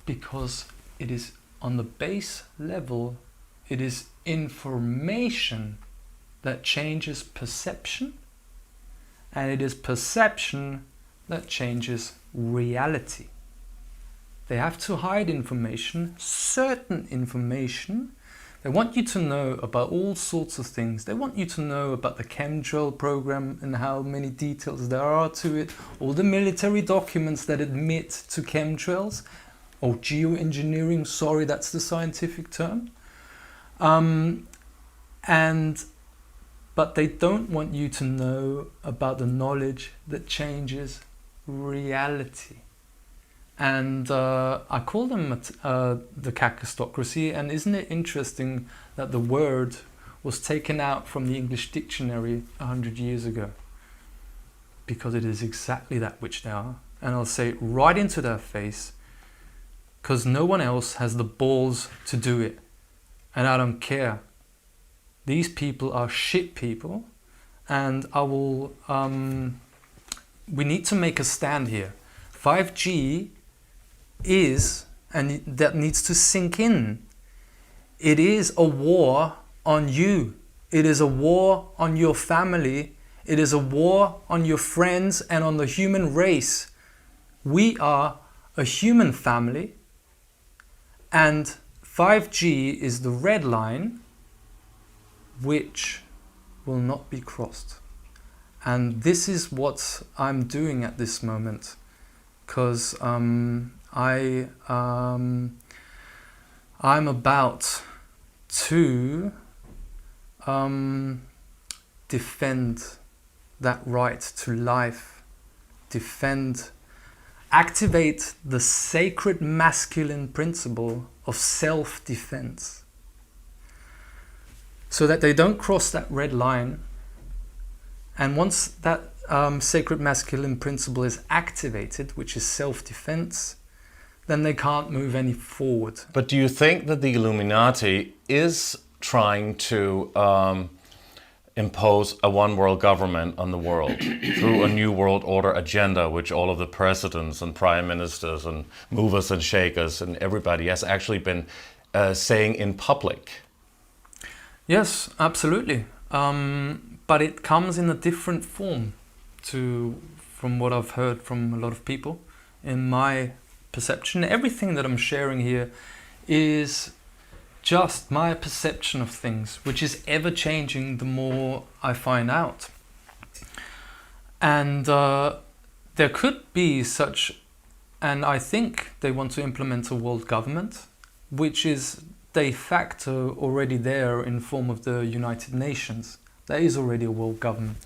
[SPEAKER 7] Because it is on the base level, it is information that changes perception, and it is perception that changes reality. They have to hide information, certain information. They want you to know about all sorts of things. They want you to know about the chemtrail program and how many details there are to it, all the military documents that admit to chemtrails, or geoengineering, sorry, that's the scientific term. But they don't want you to know about the knowledge that changes reality. And I call them the kakistocracy, and isn't it interesting that the word was taken out from the English dictionary 100 years ago? Because it is exactly that which they are. And I'll say it right into their face, because no one else has the balls to do it. And I don't care. These people are shit people, and I will, we need to make a stand here. 5G is, and that needs to sink in, it is a war on you. It is a war on your family. It is a war on your friends and on the human race. We are a human family, And 5G is the red line which will not be crossed. And this is what I'm doing at this moment, because I'm about to defend that right to life, activate the sacred masculine principle of self-defense, so that they don't cross that red line. And once that sacred masculine principle is activated, which is self-defense, then they can't move any forward.
[SPEAKER 4] But do you think that the Illuminati is trying to impose a one world government on the world through a new world order agenda, which all of the presidents and prime ministers and movers and shakers and everybody has actually been saying in public?
[SPEAKER 7] Yes, absolutely. But it comes in a different form from what I've heard from a lot of people. In my perception, everything that I'm sharing here is just my perception of things, which is ever changing the more I find out. And there could be such, and I think they want to implement a world government, which is de facto already there in form of the United Nations. There is already a world government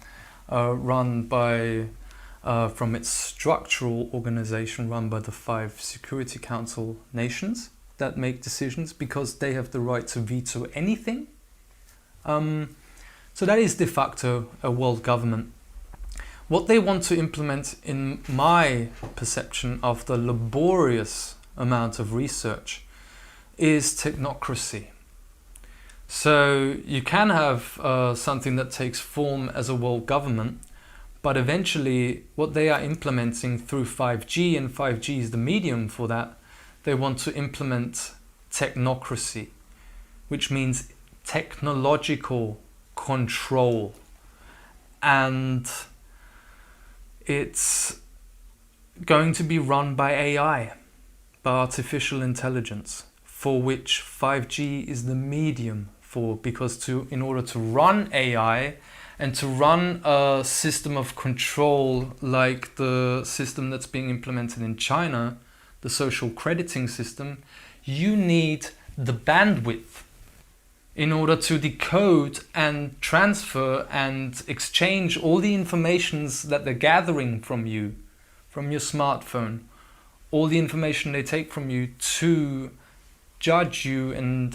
[SPEAKER 7] run by, from its structural organization, run by the 5 Security Council nations that make decisions because they have the right to veto anything. So that is de facto a world government. What they want to implement, in my perception, after laborious amount of research, is technocracy. So you can have something that takes form as a world government, but eventually what they are implementing through 5G, and 5G is the medium for that, they want to implement technocracy, which means technological control. And it's going to be run by AI, by artificial intelligence, for which 5G is the medium for, because in order to run AI and to run a system of control like the system that's being implemented in China, the social crediting system, you need the bandwidth in order to decode and transfer and exchange all the informations that they're gathering from you, from your smartphone, all the information they take from you to judge you and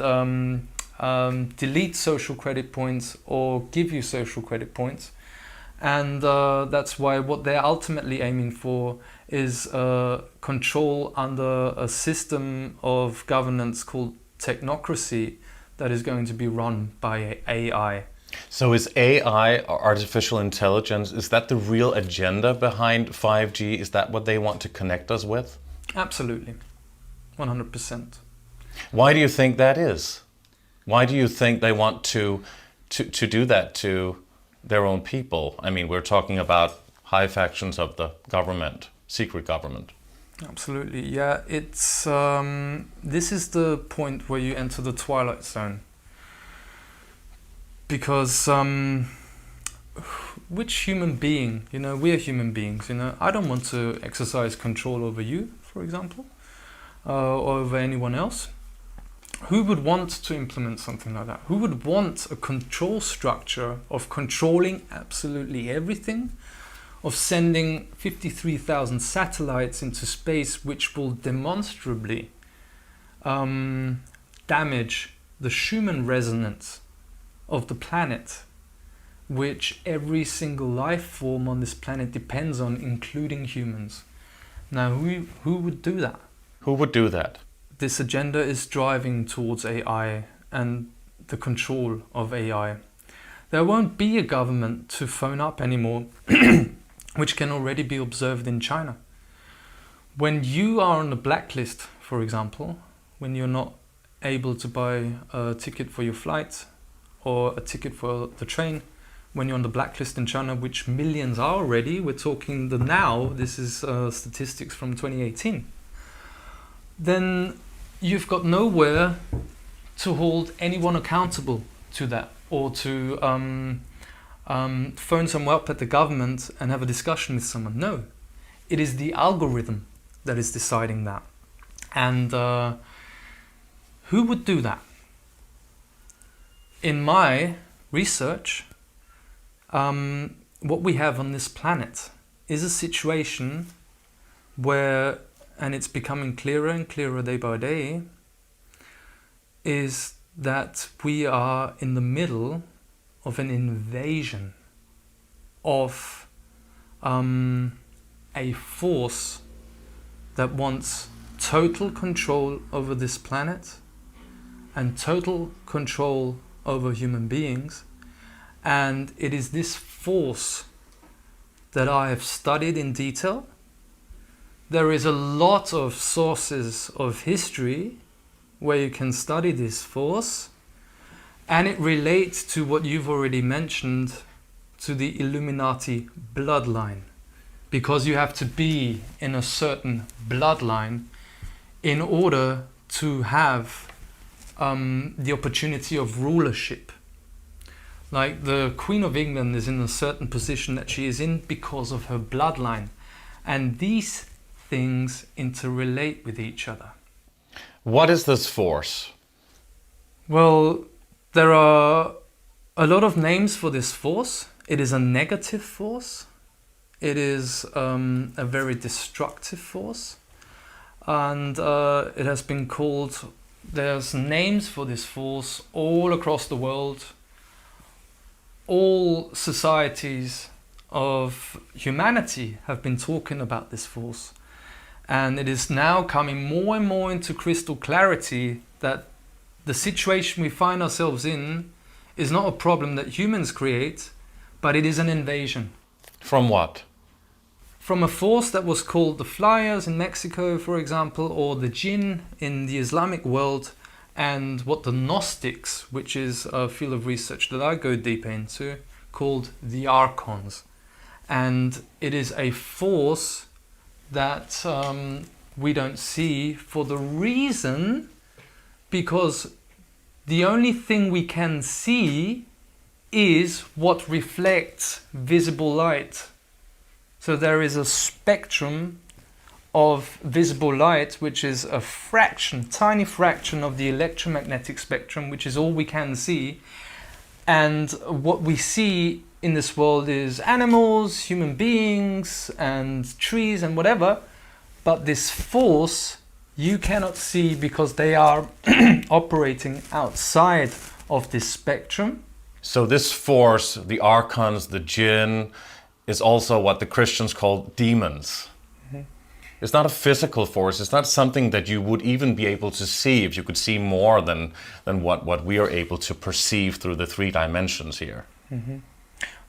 [SPEAKER 7] delete social credit points or give you social credit points. And that's why what they're ultimately aiming for is control under a system of governance called technocracy that is going to be run by AI.
[SPEAKER 4] So is AI, or artificial intelligence, is that the real agenda behind 5G? Is that what they want to connect us with?
[SPEAKER 7] Absolutely, 100%.
[SPEAKER 4] Why do you think that is? Why do you think they want to do that to their own people? I mean, we're talking about high factions of the government, secret government.
[SPEAKER 7] Absolutely, yeah. It's this is the point where you enter the twilight zone, because which human being, we're human beings, I don't want to exercise control over you, for example, or over anyone else. Who would want to implement something like that? Who would want a control structure of controlling absolutely everything, of sending 53,000 satellites into space, which will demonstrably damage the Schumann resonance of the planet, which every single life form on this planet depends on, including humans? Now, who would do that?
[SPEAKER 4] Who would do that?
[SPEAKER 7] This agenda is driving towards AI and the control of AI. There won't be a government to phone up anymore, which can already be observed in China. When you are on the blacklist, for example, when you're not able to buy a ticket for your flight or a ticket for the train, when you're on the blacklist in China, which millions are already, we're talking this is statistics from 2018, then you've got nowhere to hold anyone accountable to that, or to phone someone up at the government and have a discussion with someone. No, it is the algorithm that is deciding that. And who would do that? In my research, what we have on this planet is a situation where, and it's becoming clearer and clearer day by day, is that we are in the middle of an invasion of a force that wants total control over this planet and total control over human beings. And it is this force that I have studied in detail. There is a lot of sources of history where you can study this force, and it relates to what you've already mentioned, to the Illuminati bloodline, because you have to be in a certain bloodline in order to have the opportunity of rulership. Like the Queen of England is in a certain position that she is in because of her bloodline, and these things interrelate with each other.
[SPEAKER 4] What is this force?
[SPEAKER 7] Well, there are a lot of names for this force. It is a negative force. It is a very destructive force. And it has been called, there's names for this force all across the world. All societies of humanity have been talking about this force. And it is now coming more and more into crystal clarity that the situation we find ourselves in is not a problem that humans create, but it is an invasion.
[SPEAKER 4] From what?
[SPEAKER 7] From a force that was called the Flyers in Mexico, for example, or the Jinn in the Islamic world, and what the Gnostics, which is a field of research that I go deep into, called the Archons. And it is a force that we don't see for the reason because the only thing we can see is what reflects visible light. So there is a spectrum of visible light, which is a fraction, tiny fraction of the electromagnetic spectrum, which is all we can see. And what we see in this world is animals, human beings, and trees and whatever. But this force you cannot see because they are operating outside of this spectrum.
[SPEAKER 4] So this force, the Archons, the Jinn, is also what the Christians call demons. It's not a physical force. It's not something that you would even be able to see if you could see more than what we are able to perceive through the 3 dimensions here.
[SPEAKER 7] Mm-hmm.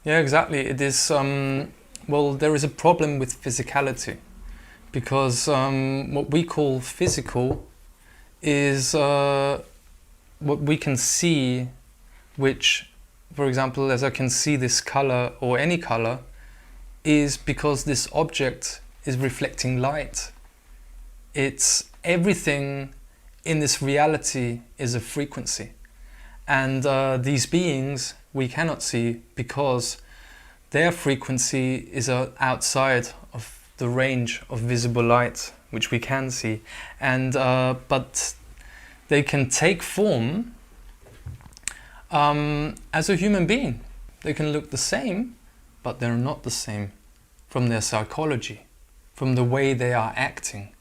[SPEAKER 7] Yeah, exactly. It is, well, there is a problem with physicality because what we call physical is what we can see, which, for example, as I can see this color or any color, is because this object is reflecting light. It's everything in this reality is a frequency. And these beings we cannot see because their frequency is outside of the range of visible light, which we can see. And but they can take form as a human being. They can look the same, but they're not the same from their psychology, from the way they are acting.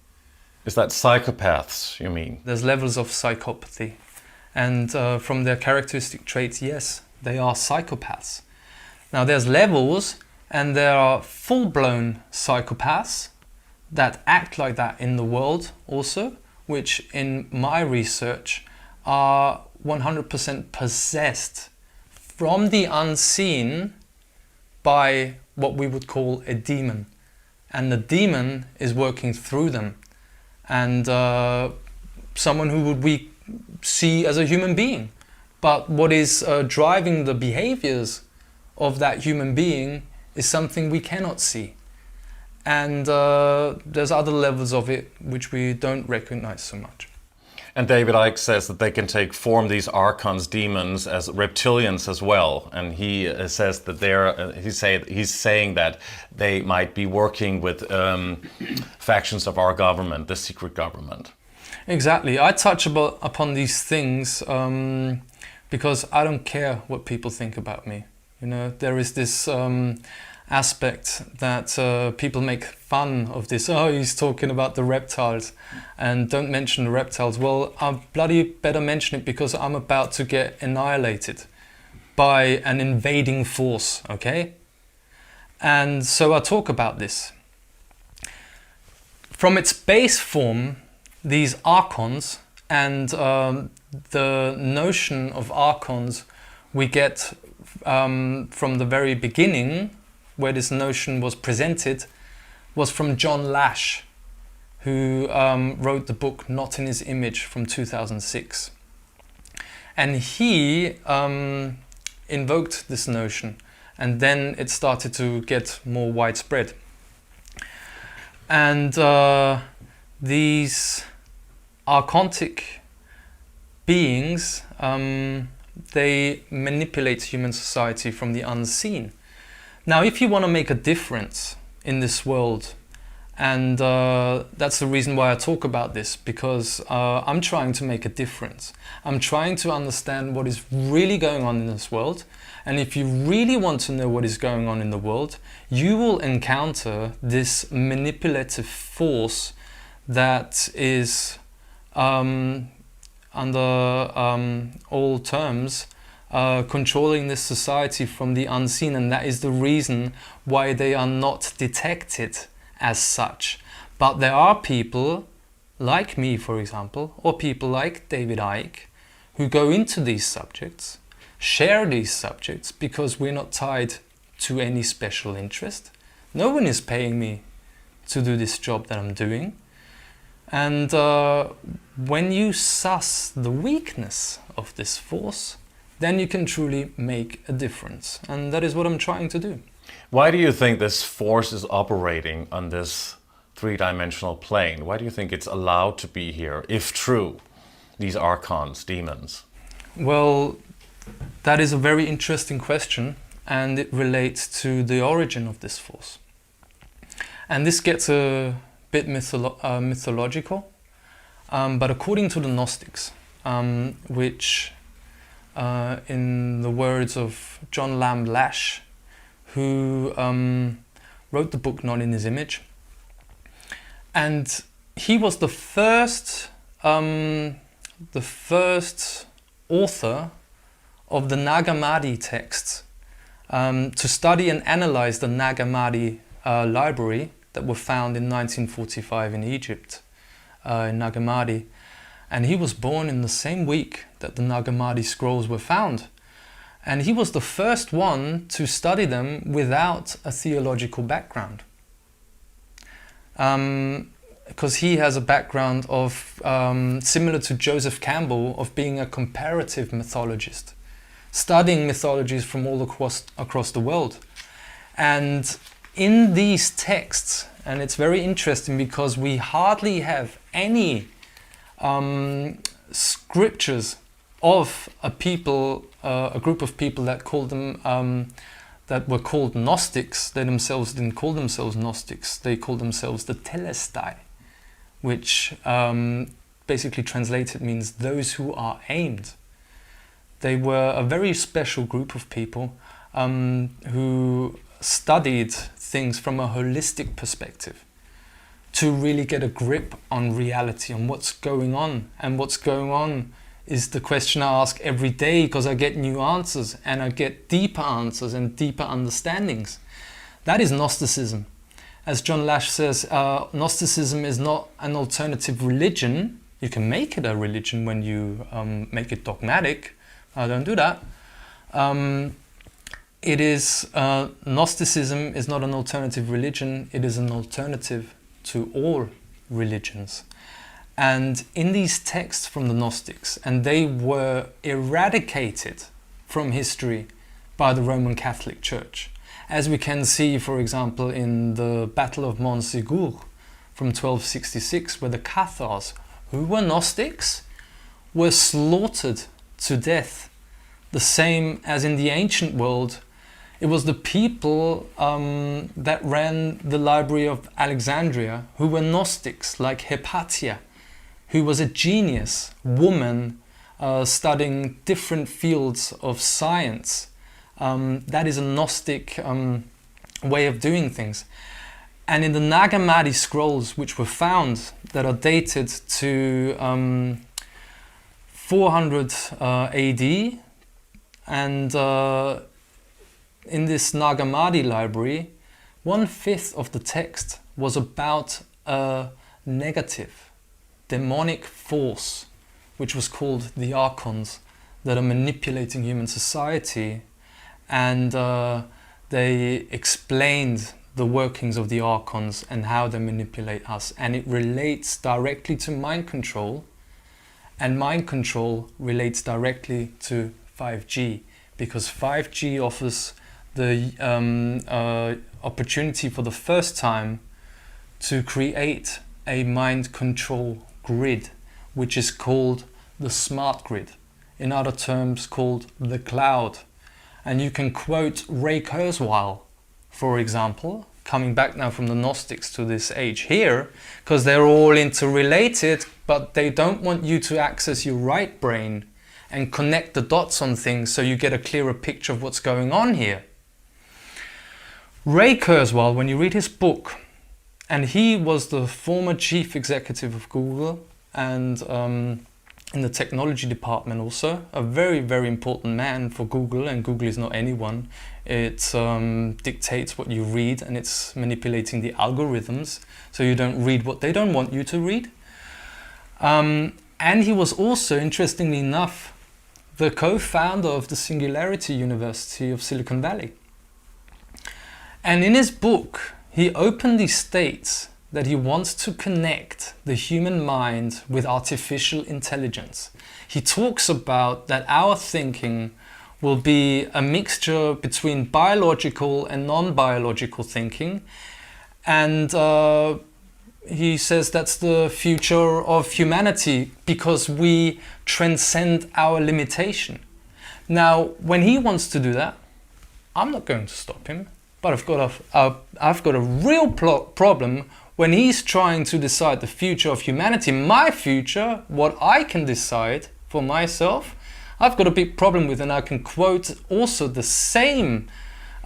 [SPEAKER 4] Is that psychopaths, you mean?
[SPEAKER 7] There's levels of psychopathy. And from their characteristic traits, yes, they are psychopaths. Now there's levels, and there are full-blown psychopaths that act like that in the world also, which in my research are 100% possessed from the unseen by what we would call a demon. And the demon is working through them. And someone who would we see as a human being. But what is driving the behaviors of that human being is something we cannot see. And there's other levels of it which we don't recognize so much.
[SPEAKER 4] And David Icke says that they can take form, these Archons, demons, as reptilians as well. And he says that he's saying that they might be working with factions of our government, the secret government.
[SPEAKER 2] Exactly. I touch upon these things because I don't care what people think about me. You know, there is this aspect that people make fun of this. Oh, he's talking about the reptiles and don't mention the reptiles. Well, I bloody better mention it because I'm about to get annihilated by an invading force, okay? And so I talk about this. From its base form, these Archons and the notion of Archons we get from the very beginning, where this notion was presented, was from John Lash, who wrote the book Not in His Image from 2006. And he invoked this notion, and then it started to get more widespread. And these archontic beings, they manipulate human society from the unseen. Now, if you want to make a difference in this world, and that's the reason why I talk about this, because I'm trying to make a difference. I'm trying to understand what is really going on in this world. And if you really want to know what is going on in the world, you will encounter this manipulative force that is, under all terms, controlling this society from the unseen, and that is the reason why they are not detected as such. But there are people like me, for example, or people like David Icke, who go into these subjects, share these subjects, because we're not tied to any special interest. No one is paying me to do this job that I'm doing. And when you suss the weakness of this force, then you can truly make a difference. And that is what I'm trying to do.
[SPEAKER 4] Why do you think this force is operating on this three-dimensional plane? Why do you think it's allowed to be here, if true, these Archons, demons?
[SPEAKER 2] Well, that is a very interesting question, and it relates to the origin of this force. And this gets a bit mythological, but according to the Gnostics, which in the words of John Lamb Lash, who wrote the book Not in His Image, and he was the first author of the Nag Hammadi texts to study and analyze the Nag Hammadi library that were found in 1945 in Egypt, in Nag Hammadi. And he was born in the same week that the Nag Hammadi scrolls were found. And he was the first one to study them without a theological background. Because he has a background of, similar to Joseph Campbell, of being a comparative mythologist, studying mythologies from all across the world. And in these texts, and it's very interesting because we hardly have any scriptures of a people, a group of people that called them, that were called Gnostics. They themselves didn't call themselves Gnostics. They called themselves the Telestai, which basically translated means those who are aimed. They were a very special group of people who studied things from a holistic perspective to really get a grip on reality, on what's going on. And what's going on is the question I ask every day, because I get new answers and I get deeper answers and deeper understandings. That is Gnosticism. As John Lash says, Gnosticism is not an alternative religion. You can make it a religion when you make it dogmatic. I don't do that. Gnosticism is not an alternative religion. It is an alternative to all religions. And in these texts from the Gnostics, and they were eradicated from history by the Roman Catholic Church, as we can see, for example, in the Battle of Montségur from 1266, where the Cathars, who were Gnostics, were slaughtered to death. The same as in the ancient world, it was the people that ran the Library of Alexandria who were Gnostics, like Hypatia, who was a genius woman studying different fields of science. That is a Gnostic way of doing things. And in the Nag Hammadi scrolls, which were found, that are dated to 400 AD, and in this Nag Hammadi library, 1/5 of the text was about a negative, demonic force, which was called the Archons, that are manipulating human society, and they explained the workings of the Archons and how they manipulate us, and it relates directly to mind control, and mind control relates directly to 5G, because 5G offers the opportunity for the first time to create a mind control grid, which is called the smart grid, in other terms called the cloud. And you can quote Ray Kurzweil, for example, coming back now from the Gnostics to this age here, because they're all interrelated, but they don't want you to access your right brain and connect the dots on things so you get a clearer picture of what's going on here. Ray Kurzweil, when you read his book, and he was the former chief executive of Google and in the technology department also, a very, very important man for Google, and Google is not anyone. It dictates what you read, and it's manipulating the algorithms so you don't read what they don't want you to read. And he was also, interestingly enough, the co-founder of the Singularity University of Silicon Valley. And in his book, he openly states that he wants to connect the human mind with artificial intelligence. He talks about that our thinking will be a mixture between biological and non-biological thinking, and he says that's the future of humanity because we transcend our limitation. Now, when he wants to do that, I'm not going to stop him, but I've got a real problem when he's trying to decide the future of humanity, my future, what I can decide for myself. I've got a big problem with, and I can quote also the same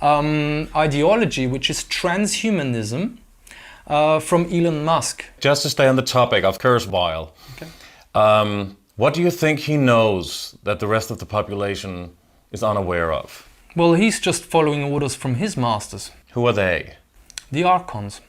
[SPEAKER 2] ideology, which is transhumanism, from Elon Musk.
[SPEAKER 4] Just to stay on the topic of Kurzweil, okay. What do you think he knows that the rest of the population is unaware of?
[SPEAKER 2] Well, he's just following orders from his masters.
[SPEAKER 4] Who are they?
[SPEAKER 2] The Archons.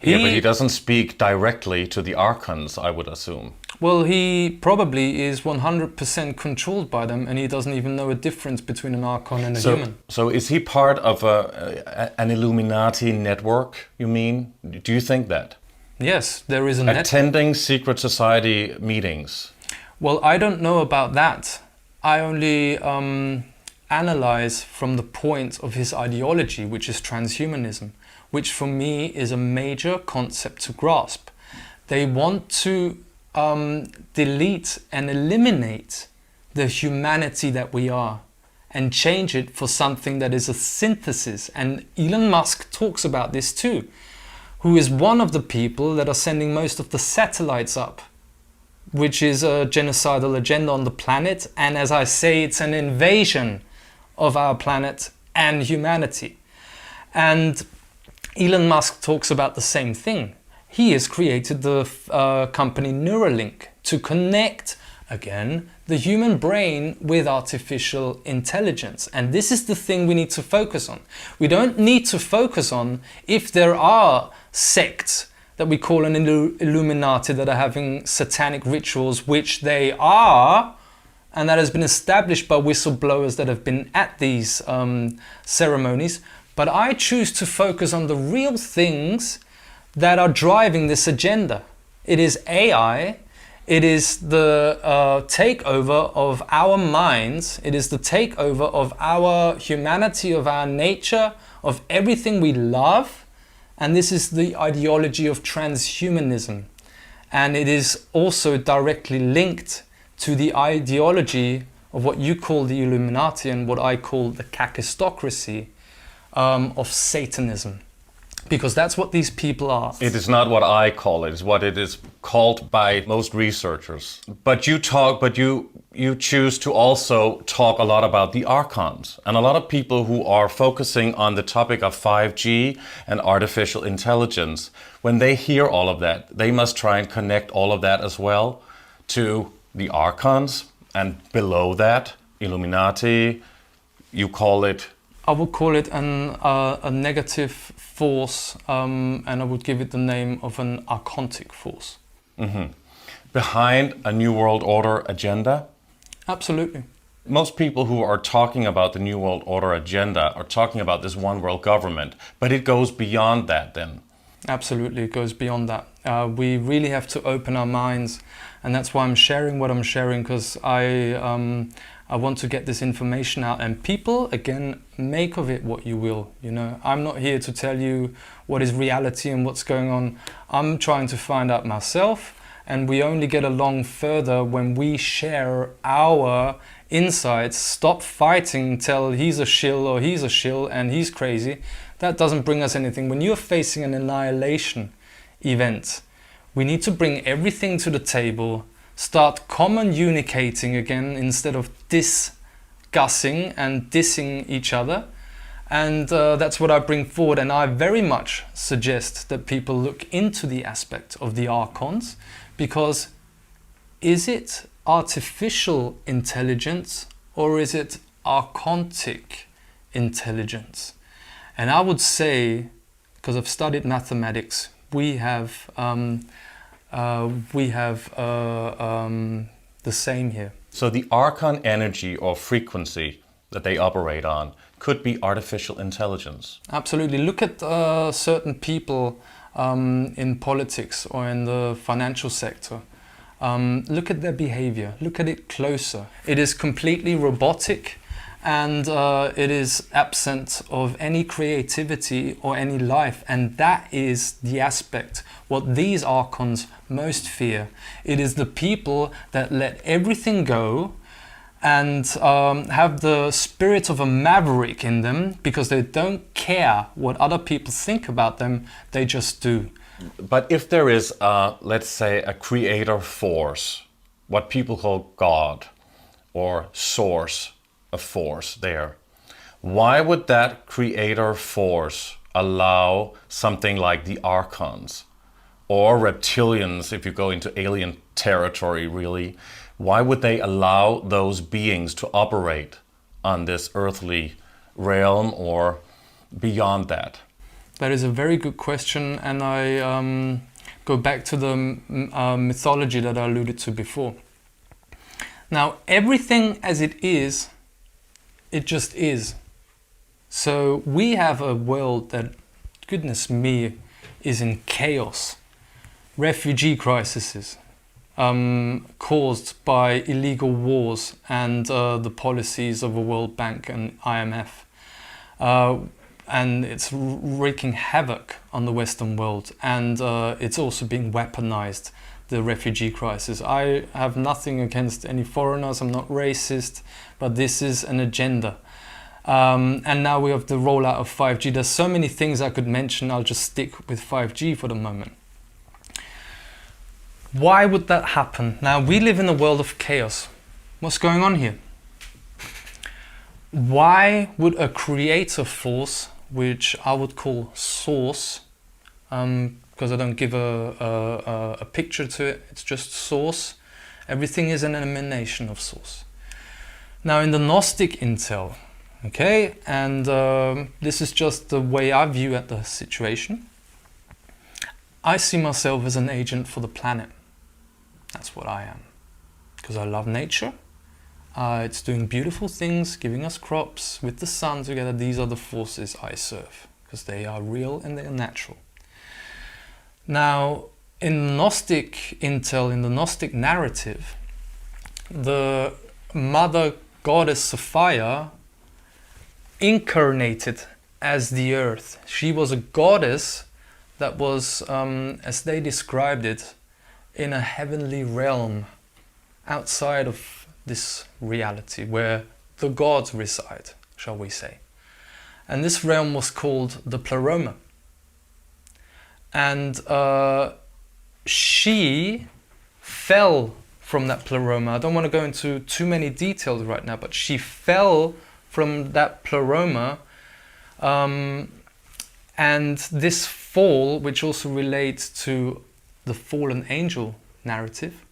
[SPEAKER 4] Yeah, but he doesn't speak directly to the Archons, I would assume.
[SPEAKER 2] Well, he probably is 100% controlled by them, and he doesn't even know a difference between an Archon and a human.
[SPEAKER 4] So is he part of an Illuminati network, you mean? Do you think that?
[SPEAKER 2] Yes, there is a network.
[SPEAKER 4] Attending secret society meetings?
[SPEAKER 2] Well, I don't know about that. I only analyze from the point of his ideology, which is transhumanism, which for me is a major concept to grasp. They want to delete and eliminate the humanity that we are and change it for something that is a synthesis. And Elon Musk talks about this too, who is one of the people that are sending most of the satellites up, which is a genocidal agenda on the planet. And as I say, it's an invasion of our planet and humanity. And Elon Musk talks about the same thing. He has created the company Neuralink to connect, again, the human brain with artificial intelligence. And this is the thing we need to focus on. We don't need to focus on if there are sects that we call an Illuminati that are having satanic rituals, which they are, and that has been established by whistleblowers that have been at these ceremonies. But I choose to focus on the real things that are driving this agenda. It is AI, it is the takeover of our minds, it is the takeover of our humanity, of our nature, of everything we love, and this is the ideology of transhumanism. And it is also directly linked to the ideology of what you call the Illuminati and what I call the kakistocracy of Satanism. Because that's what these people are.
[SPEAKER 4] It is not what I call it. It's what it is called by most researchers. But you choose to also talk a lot about the Archons. And a lot of people who are focusing on the topic of 5G and artificial intelligence, when they hear all of that, they must try and connect all of that as well to the Archons. And below that, Illuminati, you call it?
[SPEAKER 2] I would call it a negative force, and I would give it the name of an archontic force.
[SPEAKER 4] Mm-hmm. Behind a New World Order agenda?
[SPEAKER 2] Absolutely.
[SPEAKER 4] Most people who are talking about the New World Order agenda are talking about this one world government, but it goes beyond that then.
[SPEAKER 2] Absolutely, it goes beyond that. We really have to open our minds, and that's why I'm sharing what I'm sharing, because I want to get this information out, and people, again, make of it what you will. You know, I'm not here to tell you what is reality and what's going on. I'm trying to find out myself, and we only get along further when we share our insights, stop fighting, tell he's a shill or he's a shill and he's crazy. That doesn't bring us anything. When you're facing an annihilation event, we need to bring everything to the table, start communicating again instead of discussing and dissing each other. And that's what I bring forward. And I very much suggest that people look into the aspect of the Archons, because is it artificial intelligence or is it archontic intelligence? And I would say, because I've studied mathematics, we have the same here.
[SPEAKER 4] So the Archon energy or frequency that they operate on could be artificial intelligence.
[SPEAKER 2] Absolutely. Look at certain people in politics or in the financial sector. Look at their behavior. Look at it closer. It is completely robotic, and it is absent of any creativity or any life. And that is the aspect, what these Archons most fear. It is the people that let everything go and have the spirit of a maverick in them, because they don't care what other people think about them, they just do.
[SPEAKER 4] But if there is, let's say, a creator force, what people call God or source of force there, why would that creator force allow something like the Archons or reptilians, if you go into alien territory really, why would they allow those beings to operate on this earthly realm or beyond that?
[SPEAKER 2] That is a very good question, and I go back to the mythology that I alluded to before. Now, everything as it is, it just is. So we have a world that, goodness me, is in chaos. Refugee crises caused by illegal wars and the policies of the World Bank and IMF. And it's wreaking havoc on the Western world, and it's also being weaponized, the refugee crisis. I have nothing against any foreigners, I'm not racist, but this is an agenda. And now we have the rollout of 5G. There's so many things I could mention, I'll just stick with 5G for the moment. Why would that happen? Now, we live in a world of chaos. What's going on here? Why would a creator force, which I would call source, because I don't give a picture to it, it's just source. Everything is an emanation of source. Now, in the Gnostic intel, okay, and this is just the way I view at the situation, I see myself as an agent for the planet. That's what I am. Because I love nature. It's doing beautiful things, giving us crops with the sun together. These are the forces I serve, because they are real and they are natural. Now, in Gnostic intel, in the Gnostic narrative, the mother goddess Sophia incarnated as the earth. She was a goddess that was, as they described it, in a heavenly realm. outside of this reality where the gods reside, shall we say. And this realm was called the Pleroma. And she fell from that Pleroma. I don't want to go into too many details right now, but she fell from that Pleroma. And this fall, which also relates to the fallen angel narrative,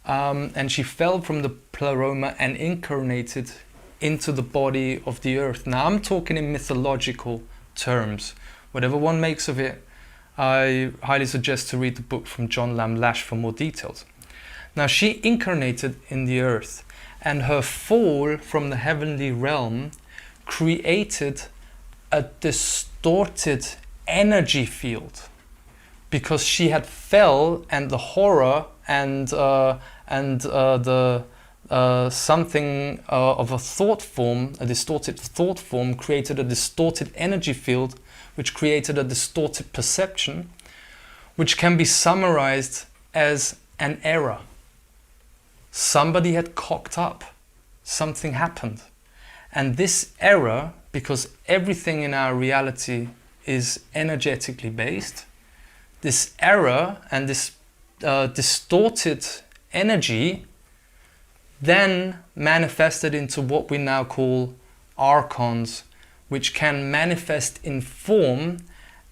[SPEAKER 2] and she fell from the Pleroma and incarnated into the body of the earth. Now I'm talking in mythological terms. Whatever one makes of it, I highly suggest to read the book from John Lamb Lash for more details. Now she incarnated in the earth, and her fall from the heavenly realm created a distorted energy field, because she had fell, and the horror and the something of a thought form, a distorted thought form, created a distorted energy field, which created a distorted perception, which can be summarized as an error. Somebody had cocked up, something happened. And this error, because everything in our reality is energetically based, this error and this distorted energy then manifested into what we now call Archons, which can manifest in form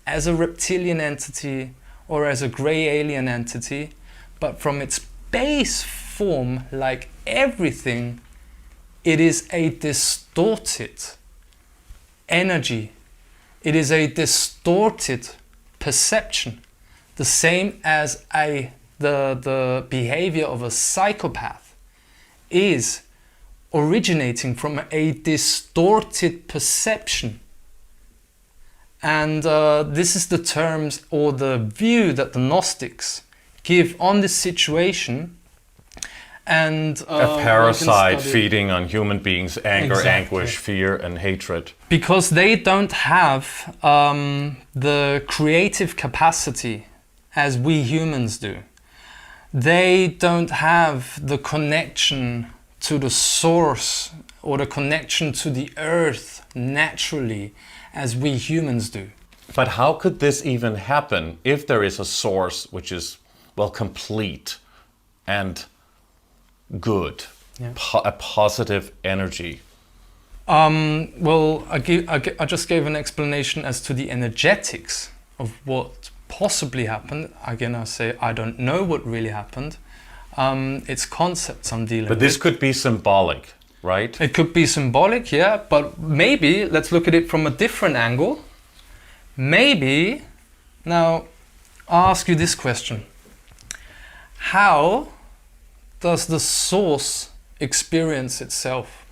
[SPEAKER 2] as a reptilian entity or as a grey alien entity, but from its base form, like everything, it is a distorted energy. It is a distorted perception, the same as the behavior of a psychopath is originating from a distorted perception. And this is the terms or the view that the Gnostics give on this situation. And
[SPEAKER 4] a parasite feeding on human beings' anger,
[SPEAKER 2] Exactly.
[SPEAKER 4] anguish, fear, and hatred.
[SPEAKER 2] Because they don't have the creative capacity as we humans do. They don't have the connection to the source or the connection to the earth naturally as we humans do.
[SPEAKER 4] But how could this even happen if there is a source which is, well, complete and good,
[SPEAKER 2] Yeah.
[SPEAKER 4] a positive energy?
[SPEAKER 2] Well, I just gave an explanation as to the energetics of what possibly happened. Again, I say I don't know what really happened. It's concepts I'm dealing with.
[SPEAKER 4] But this could be symbolic, right?
[SPEAKER 2] It could be symbolic, yeah, but maybe let's look at it from a different angle. Maybe, now I'll ask you this question. How does the source experience itself?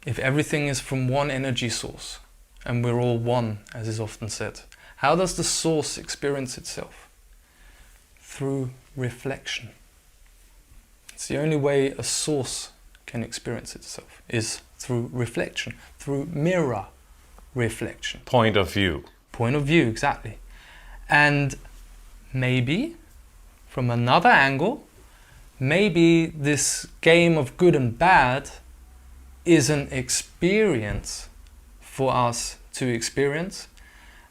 [SPEAKER 2] If everything is from one energy source, and we're all one, as is often said, how does the source experience itself? Through reflection. It's the only way a source can experience itself, is through reflection, through mirror reflection.
[SPEAKER 4] Point of view.
[SPEAKER 2] Point of view, exactly. And maybe, from another angle, maybe this game of good and bad is an experience for us to experience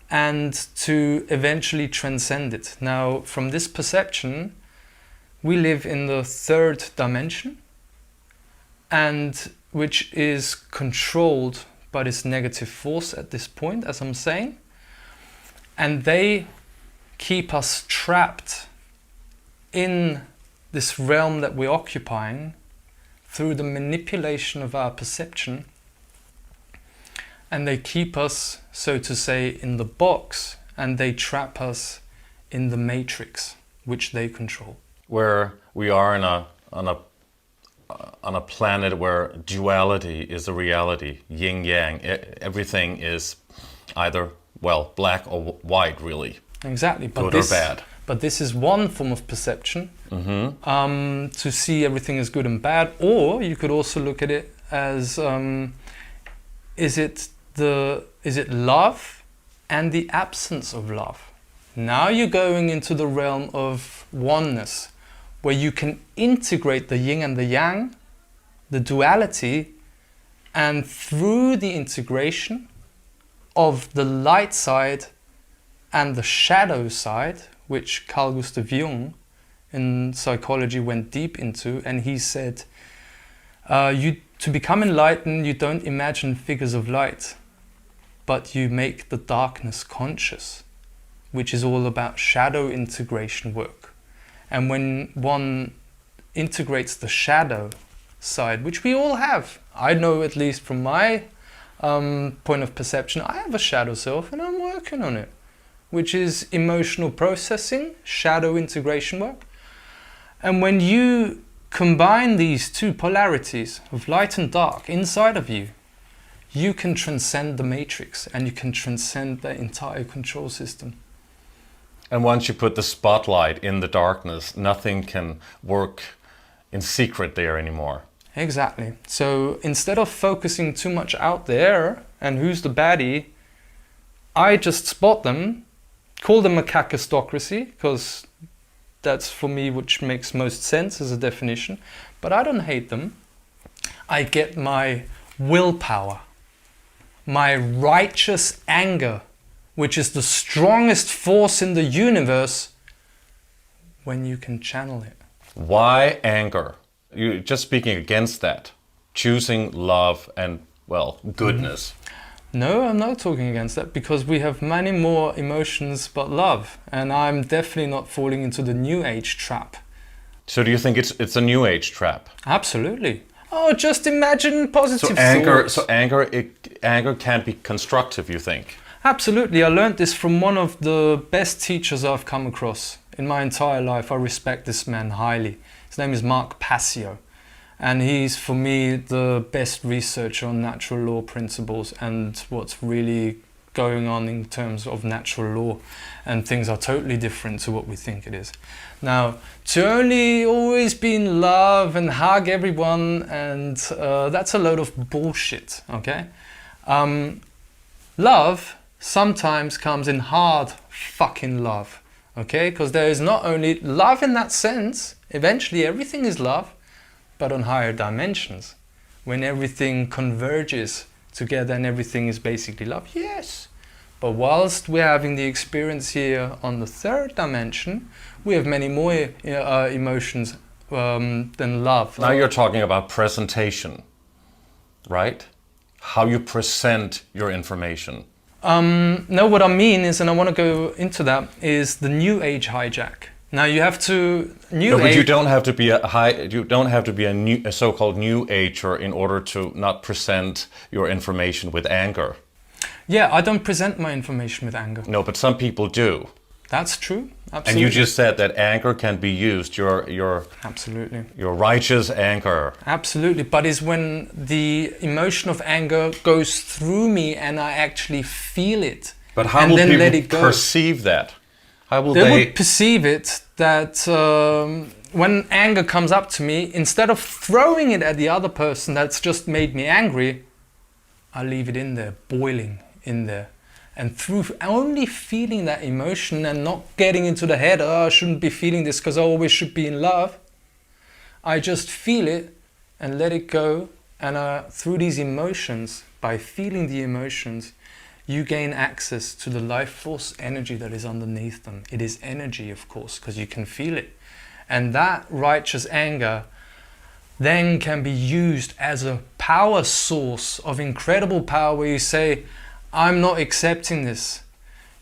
[SPEAKER 2] and to eventually transcend it. Now, from this perception, we live in the third dimension, and which is controlled by this negative force at this point, as I'm saying, and they keep us trapped in this realm that we're occupying through the manipulation of our perception, and they keep us, so to say, in the box, and they trap us in the matrix, which they control.
[SPEAKER 4] Where we are on a planet where duality is a reality, yin yang. Everything is either, well, black or white, really.
[SPEAKER 2] Exactly. But
[SPEAKER 4] Good or bad.
[SPEAKER 2] But this is one form of perception, to see everything as good and bad. Or you could also look at it as, is it love and the absence of love? Now you're going into the realm of oneness, where you can integrate the yin and the yang, the duality, and through the integration of the light side and the shadow side, which Carl Gustav Jung in psychology went deep into, and he said, to become enlightened, you don't imagine figures of light, but you make the darkness conscious, which is all about shadow integration work. And when one integrates the shadow side, which we all have, I know at least from my point of perception, I have a shadow self and I'm working on it, which is emotional processing, shadow integration work. And when you combine these two polarities of light and dark inside of you, you can transcend the matrix and you can transcend the entire control system.
[SPEAKER 4] And once you put the spotlight in the darkness, nothing can work in secret there anymore.
[SPEAKER 2] Exactly. So instead of focusing too much out there and who's the baddie, I just spot them, call them a kakistocracy, because that's for me which makes most sense as a definition, but I don't hate them. I get my willpower, my righteous anger, which is the strongest force in the universe, when you can channel it.
[SPEAKER 4] Why anger? You're just speaking against that, choosing love and, well, goodness.
[SPEAKER 2] No, I'm not talking against that, because we have many more emotions but love, and I'm definitely not falling into the New Age trap.
[SPEAKER 4] So do you think it's a New Age trap?
[SPEAKER 2] Absolutely. Oh, just imagine positive thoughts.
[SPEAKER 4] So anger can't be constructive, you think?
[SPEAKER 2] Absolutely. I learned this from one of the best teachers I've come across in my entire life. I respect this man highly. His name is Mark Passio, and he's, for me, the best researcher on natural law principles and what's really going on in terms of natural law, and things are totally different to what we think it is. Now, to only always be in love and hug everyone, and that's a load of bullshit, okay? Love sometimes comes in hard fucking love, okay? Because there is not only love in that sense, eventually everything is love, but on higher dimensions, when everything converges together and everything is basically love, yes. But whilst we're having the experience here on the third dimension, we have many more emotions than love.
[SPEAKER 4] Now you're talking about presentation, right? How you present your information.
[SPEAKER 2] No, what I mean is, and I want to go into that, is the New Age hijack. Now you have to
[SPEAKER 4] But you don't have to be a so-called New Ager in order to not present your information with anger.
[SPEAKER 2] Yeah, I don't present my information with anger.
[SPEAKER 4] No, but some people do.
[SPEAKER 2] That's true. Absolutely.
[SPEAKER 4] And you just said that anger can be used. Your
[SPEAKER 2] absolutely.
[SPEAKER 4] Your righteous anger.
[SPEAKER 2] Absolutely, but it's when the emotion of anger goes through me and I actually feel it.
[SPEAKER 4] But how will people perceive that? How will
[SPEAKER 2] they would perceive it that when anger comes up to me, instead of throwing it at the other person that's just made me angry, I leave it in there, boiling in there. And through only feeling that emotion and not getting into the head, oh, I shouldn't be feeling this because I always should be in love, I just feel it and let it go. And through these emotions, by feeling the emotions, you gain access to the life force energy that is underneath them. It is energy, of course, because you can feel it. And that righteous anger then can be used as a power source of incredible power, where you say, I'm not accepting this.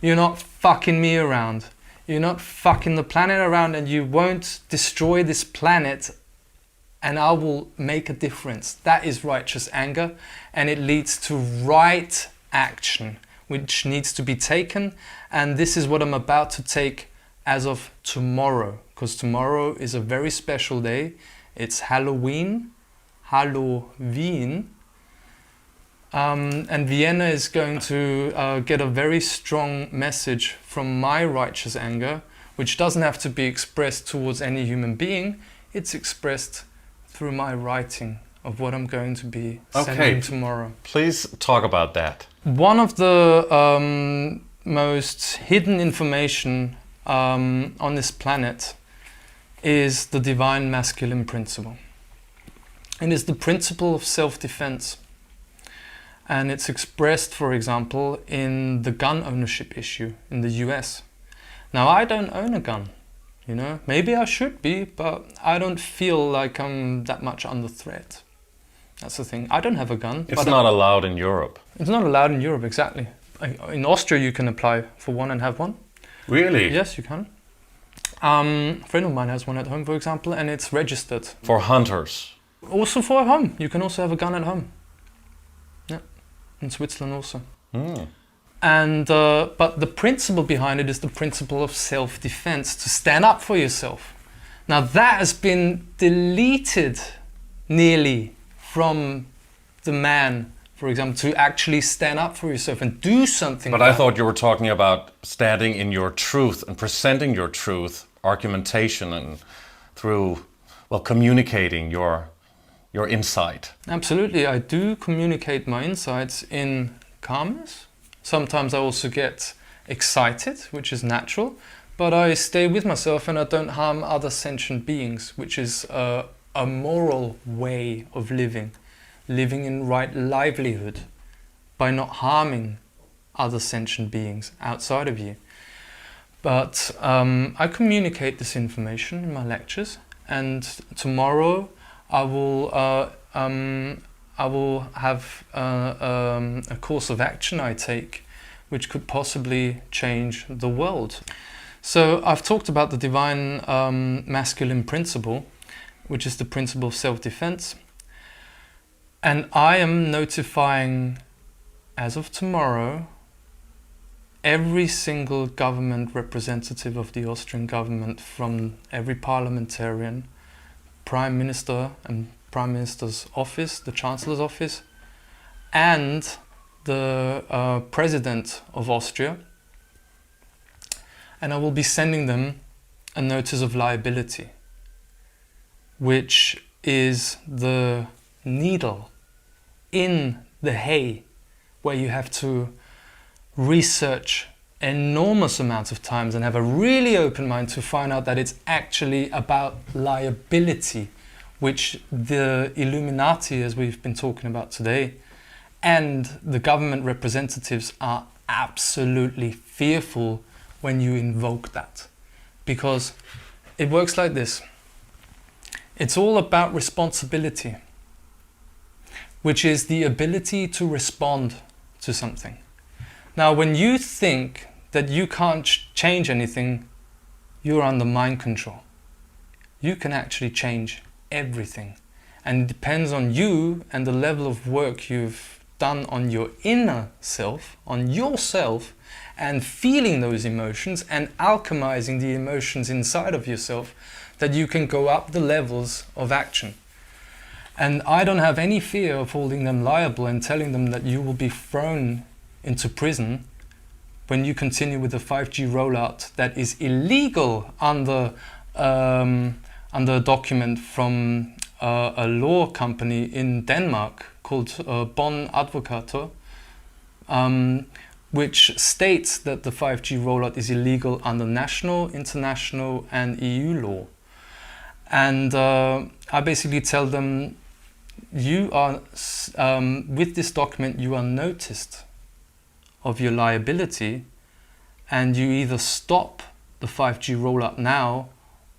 [SPEAKER 2] You're not fucking me around. You're not fucking the planet around, and you won't destroy this planet, and I will make a difference. That is righteous anger, and it leads to right action, which needs to be taken. And this is what I'm about to take as of tomorrow, because tomorrow is a very special day. It's Halloween. And Vienna is going to get a very strong message from my righteous anger, which doesn't have to be expressed towards any human being. It's expressed through my writing of what I'm going to be sending tomorrow.
[SPEAKER 4] Please talk about that.
[SPEAKER 2] One of the most hidden information on this planet is the divine masculine principle. It is the principle of self-defense. And it's expressed, for example, in the gun ownership issue in the US. Now, I don't own a gun, you know. Maybe I should be, but I don't feel like I'm that much under threat. That's the thing. I don't have a gun.
[SPEAKER 4] It's not allowed in Europe.
[SPEAKER 2] It's not allowed in Europe, exactly. In Austria, you can apply for one and have one.
[SPEAKER 4] Really?
[SPEAKER 2] Yes, you can. A friend of mine has one at home, for example, and it's registered.
[SPEAKER 4] For hunters?
[SPEAKER 2] Also for home. You can also have a gun at home. Yeah, in Switzerland also. And but the principle behind it is the principle of self-defense, to stand up for yourself. Now that has been deleted nearly from the man, for example, to actually stand up for yourself and do something.
[SPEAKER 4] But I thought you were talking about standing in your truth and presenting your truth, argumentation, and through, well, communicating your insight.
[SPEAKER 2] Absolutely, I do communicate my insights in calmness. Sometimes I also get excited, which is natural, but I stay with myself and I don't harm other sentient beings, which is a moral way of living in right livelihood by not harming other sentient beings outside of you. But I communicate this information in my lectures, and tomorrow I will have a course of action I take which could possibly change the world. So I've talked about the divine masculine principle, which is the principle of self-defense. And I am notifying, as of tomorrow, every single government representative of the Austrian government, from every parliamentarian, Prime Minister and Prime Minister's office, the Chancellor's office, and the President of Austria. And I will be sending them a notice of liability, which is the needle in the hay where you have to research enormous amounts of times and have a really open mind to find out that it's actually about liability, which the Illuminati, as we've been talking about today, and the government representatives are absolutely fearful when you invoke that. Because it works like this. It's all about responsibility, which is the ability to respond to something. Now, when you think that you can't change anything, you're under mind control. You can actually change everything. And it depends on you and the level of work you've done on your inner self, on yourself, and feeling those emotions and alchemizing the emotions inside of yourself, that you can go up the levels of action. And I don't have any fear of holding them liable and telling them that you will be thrown into prison when you continue with the 5G rollout that is illegal under a document from a law company in Denmark called Bon Advocator, which states that the 5G rollout is illegal under national, international and EU law. And I basically tell them, you are, with this document, you are noticed of your liability, and you either stop the 5G rollout now,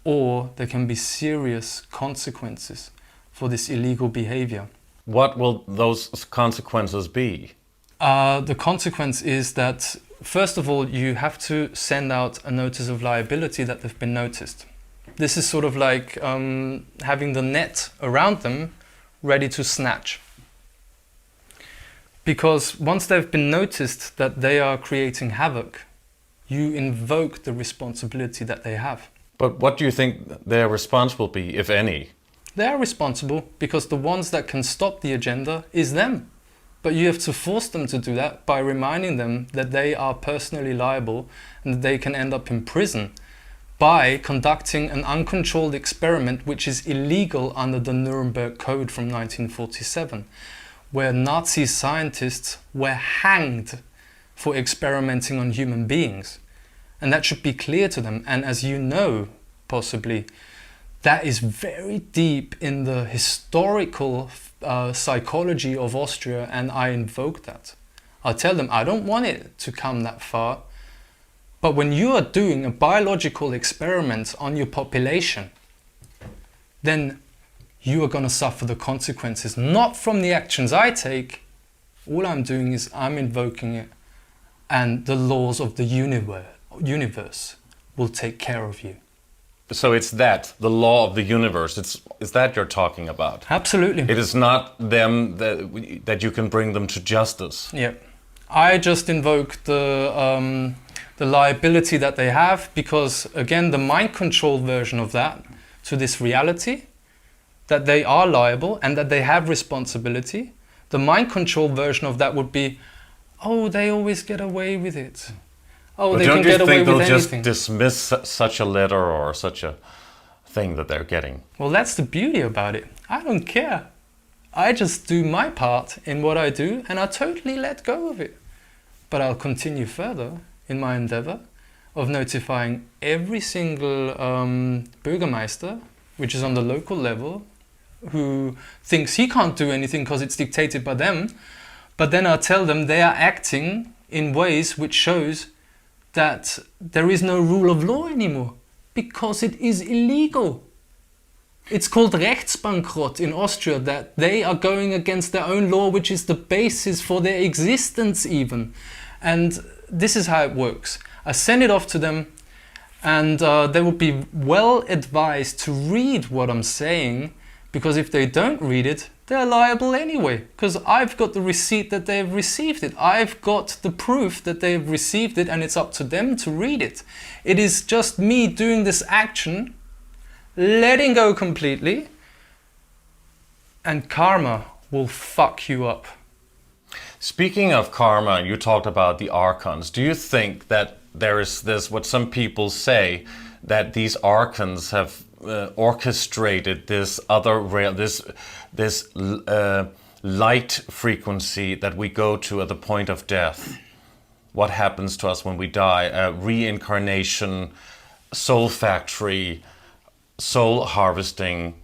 [SPEAKER 2] or there can be serious consequences for this illegal behavior.
[SPEAKER 4] What will those consequences be?
[SPEAKER 2] The consequence is that, first of all, you have to send out a notice of liability that they've been noticed. This is sort of like having the net around them ready to snatch. Because once they've been noticed that they are creating havoc, you invoke the responsibility that they have.
[SPEAKER 4] But what do you think their response will be, if any?
[SPEAKER 2] They are responsible because the ones that can stop the agenda is them. But you have to force them to do that by reminding them that they are personally liable and that they can end up in prison by conducting an uncontrolled experiment which is illegal under the Nuremberg Code from 1947, where Nazi scientists were hanged for experimenting on human beings. And that should be clear to them. And as you know, possibly, that is very deep in the historical psychology of Austria, and I invoke that. I tell them I don't want it to come that far, but when you are doing a biological experiment on your population, then you are going to suffer the consequences, not from the actions I take. All I'm doing is I'm invoking it, and the laws of the universe will take care of you.
[SPEAKER 4] So it's that, the law of the universe, is that you're talking about?
[SPEAKER 2] Absolutely.
[SPEAKER 4] It is not them that you can bring them to justice.
[SPEAKER 2] Yeah. I just invoke the liability that they have, because again, the mind control version of that to this reality, that they are liable and that they have responsibility. The mind control version of that would be, oh, they always get away with it. Oh,
[SPEAKER 4] but
[SPEAKER 2] they can get away with anything.
[SPEAKER 4] Don't you think they'll just dismiss such a letter or such a thing that they're getting?
[SPEAKER 2] Well, that's the beauty about it. I don't care. I just do my part in what I do, and I totally let go of it. But I'll continue further in my endeavor of notifying every single Bürgermeister, which is on the local level, who thinks he can't do anything because it's dictated by them. But then I'll tell them they are acting in ways which shows that there is no rule of law anymore, because it is illegal. It's called Rechtsbankrott in Austria, that they are going against their own law, which is the basis for their existence even. And this is how it works. I send it off to them, and they will be well advised to read what I'm saying, because if they don't read it, they're liable anyway, because I've got the receipt that they've received it. I've got the proof that they've received it, and it's up to them to read it. It is just me doing this action, letting go completely, and karma will fuck you up.
[SPEAKER 4] Speaking of karma, you talked about the Archons. Do you think that there is this, what some people say, that these Archons have orchestrated this other realm, this light frequency that we go to at the point of death? What happens to us when we die? Reincarnation, soul factory, soul harvesting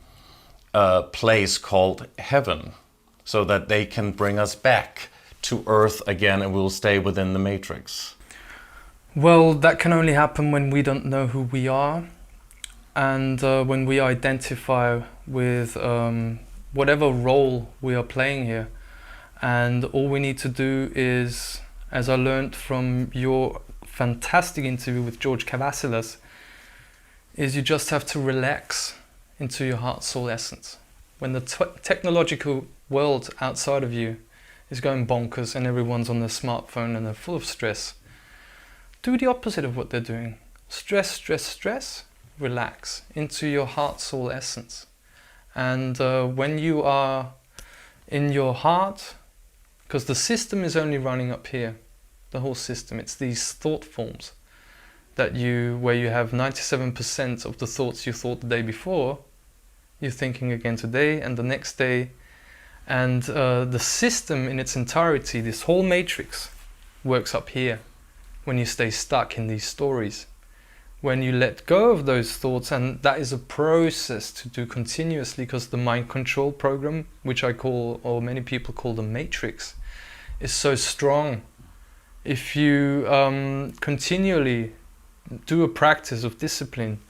[SPEAKER 4] place called heaven, so that they can bring us back to Earth again and we'll stay within the Matrix.
[SPEAKER 2] Well, that can only happen when we don't know who we are, and when we identify with whatever role we are playing here. And all we need to do is, as I learned from your fantastic interview with George Cavasilas, is you just have to relax into your heart soul essence. When the technological world outside of you is going bonkers and everyone's on their smartphone and they're full of stress, do the opposite of what they're doing. Stress, stress, stress, relax into your heart soul essence. And when you are in your heart, because the system is only running up here, the whole system, it's these thought forms that where you have 97% of the thoughts you thought the day before, you're thinking again today and the next day. And the system in its entirety, this whole matrix, works up here when you stay stuck in these stories. When you let go of those thoughts, and that is a process to do continuously, because the mind control program, which I call, or many people call the matrix, is so strong. If you continually do a practice of discipline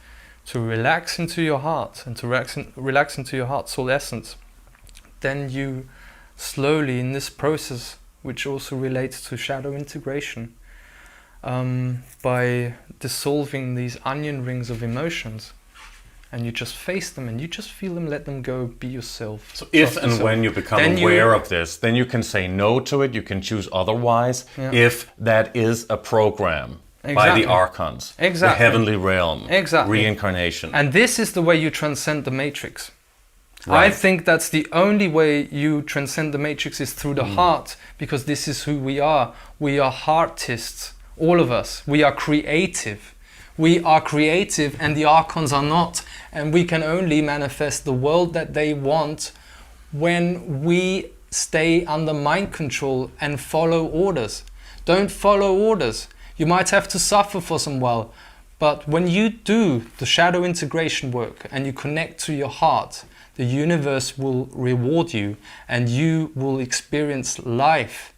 [SPEAKER 2] to relax into your heart and to relax into your heart soul essence, then you slowly, in this process, which also relates to shadow integration, by dissolving these onion rings of emotions, and you just face them and you just feel them, let them go, be yourself.
[SPEAKER 4] So if and when you become aware of this, then you can say no to it, you can choose otherwise, if that is a program by the Archons, the heavenly realm, reincarnation.
[SPEAKER 2] And this is the way you transcend the matrix. Right. I think that's the only way you transcend the matrix, is through the heart, because this is who we are. We are heartists, all of us. We are creative. We are creative, and the Archons are not. And we can only manifest the world that they want when we stay under mind control and follow orders. Don't follow orders. You might have to suffer for some while, But when you do the shadow integration work and you connect to your heart, the universe will reward you and you will experience life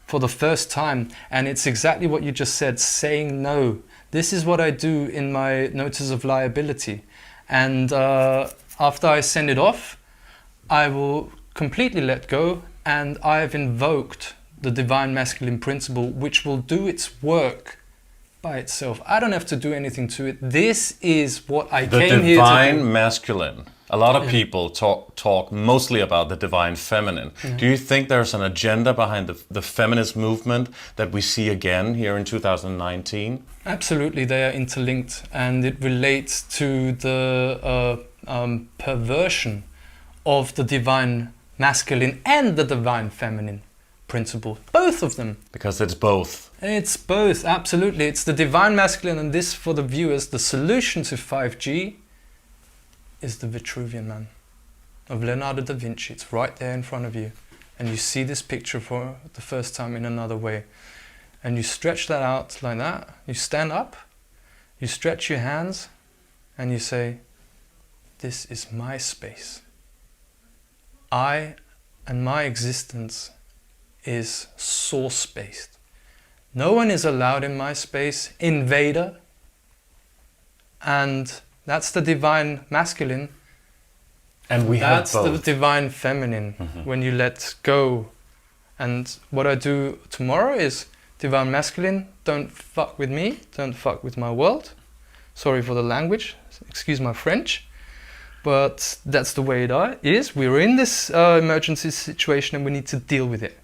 [SPEAKER 2] for the first time. And it's exactly what you just said, saying no. This is what I do in my notice of liability. And after I send it off, I will completely let go, and I've invoked the divine masculine principle, which will do its work by itself. I don't have to do anything to it. This is what I came here to do.
[SPEAKER 4] The divine masculine. A lot of people talk mostly about the divine feminine. Do you think there's an agenda behind the feminist movement that we see again here in 2019?
[SPEAKER 2] Absolutely, they are interlinked, and it relates to the perversion of the divine masculine and the divine feminine principle. Both of them.
[SPEAKER 4] Because it's both.
[SPEAKER 2] It's both, absolutely. It's the divine masculine, and this, for the viewers, the solution to 5G is the Vitruvian Man of Leonardo da Vinci. It's right there in front of you. And you see this picture for the first time in another way. And you stretch that out like that. You stand up, you stretch your hands, and you say, this is my space. I and my existence is source-based. No one is allowed in my space. Invader. And that's the divine masculine.
[SPEAKER 4] And we have both.
[SPEAKER 2] That's the divine feminine, when you let go. And what I do tomorrow is divine masculine, don't fuck with me, don't fuck with my world. Sorry for the language, excuse my French. But that's the way it is. We're in this emergency situation and we need to deal with it.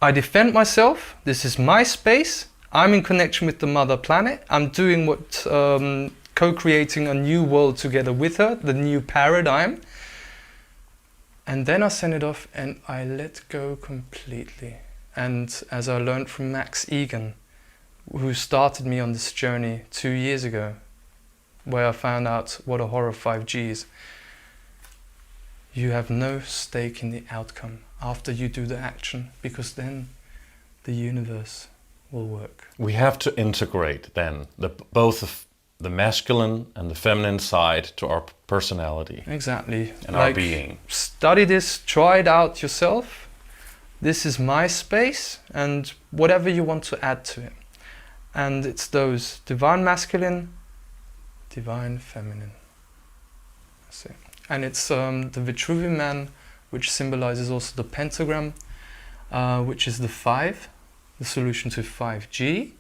[SPEAKER 2] I defend myself. This is my space. I'm in connection with the mother planet. I'm doing what, co-creating a new world together with her, the new paradigm. And then I send it off and I let go completely. And as I learned from Max Egan, who started me on this journey 2 years ago, where I found out what a horror 5G is, you have no stake in the outcome after you do the action, because then the universe will work.
[SPEAKER 4] We have to integrate then both the masculine and the feminine side to our personality.
[SPEAKER 2] Exactly.
[SPEAKER 4] And our being.
[SPEAKER 2] Study this, try it out yourself. This is my space, and whatever you want to add to it. And it's those divine masculine, divine feminine. That's it. And it's the Vitruvian Man, which symbolizes also the pentagram, which is the 5, the solution to 5G.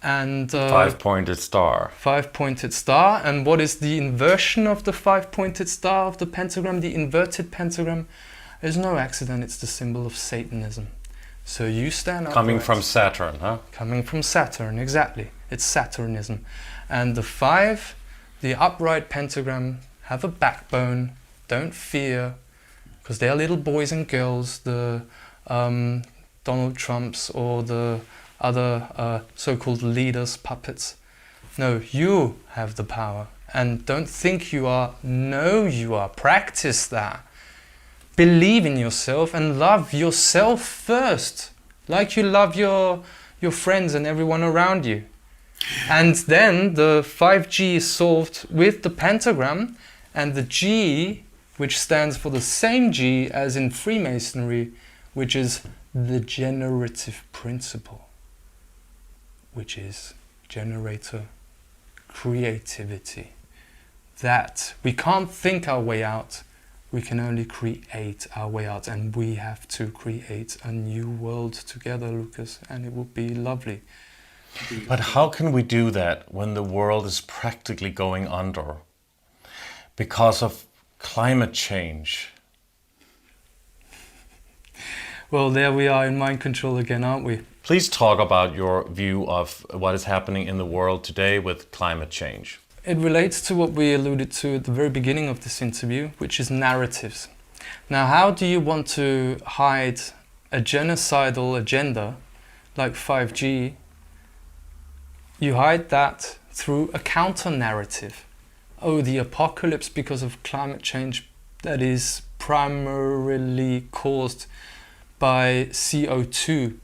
[SPEAKER 2] And
[SPEAKER 4] 5-pointed star.
[SPEAKER 2] 5-pointed star. And what is the inversion of the 5-pointed star of the pentagram, the inverted pentagram? There's no accident, it's the symbol of Satanism. So you stand up.
[SPEAKER 4] Coming from Saturn, huh?
[SPEAKER 2] Coming from Saturn, exactly. It's Saturnism. And the 5, the upright pentagram, have a backbone, don't fear, because they're little boys and girls, the Donald Trumps or the other so-called leaders, puppets. No, you have the power. And don't think you are, know you are. Practice that. Believe in yourself and love yourself first, like you love your friends and everyone around you. And then the 5G is solved with the pentagram, and the G, which stands for the same G as in Freemasonry, which is the generative principle, which is generator, creativity. That we can't think our way out. We can only create our way out, and we have to create a new world together, Lucas, and it will be lovely.
[SPEAKER 4] But how can we do that when the world is practically going under because of climate change?
[SPEAKER 2] Well, there we are in mind control again, aren't we?
[SPEAKER 4] Please talk about your view of what is happening in the world today with climate change.
[SPEAKER 2] It relates to what we alluded to at the very beginning of this interview, which is narratives. Now, how do you want to hide a genocidal agenda like 5G? You hide that through a counter-narrative. Oh, the apocalypse because of climate change that is primarily caused by CO2.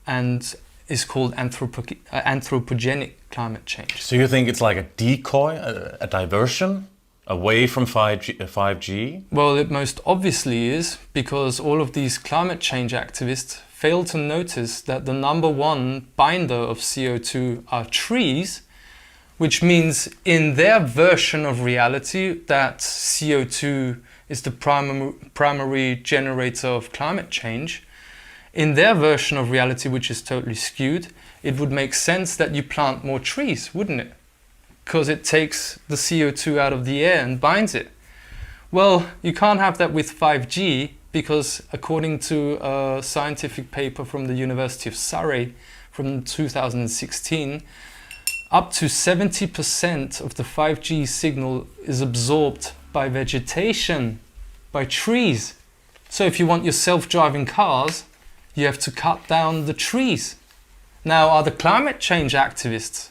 [SPEAKER 2] And is called anthropogenic climate change.
[SPEAKER 4] So you think it's like a decoy, a diversion away from 5G?
[SPEAKER 2] Well, it most obviously is, because all of these climate change activists fail to notice that the number one binder of CO2 are trees, which means in their version of reality that CO2 is the primary generator of climate change. In their version of reality, which is totally skewed, it would make sense that you plant more trees, wouldn't it? Because it takes the CO2 out of the air and binds it. Well, you can't have that with 5G, because according to a scientific paper from the University of Surrey from 2016, up to 70% of the 5G signal is absorbed by vegetation, by trees. So if you want your self-driving cars, you have to cut down the trees. Now, are the climate change activists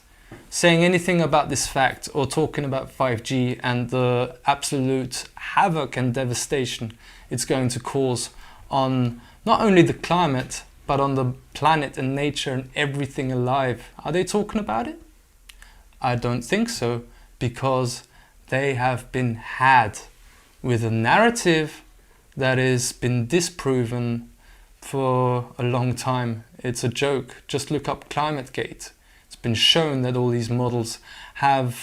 [SPEAKER 2] saying anything about this fact, or talking about 5G and the absolute havoc and devastation it's going to cause on not only the climate, but on the planet and nature and everything alive? Are they talking about it? I don't think so, because they have been had with a narrative that has been disproven for a long time. It's a joke. Just look up ClimateGate. It's been shown that all these models have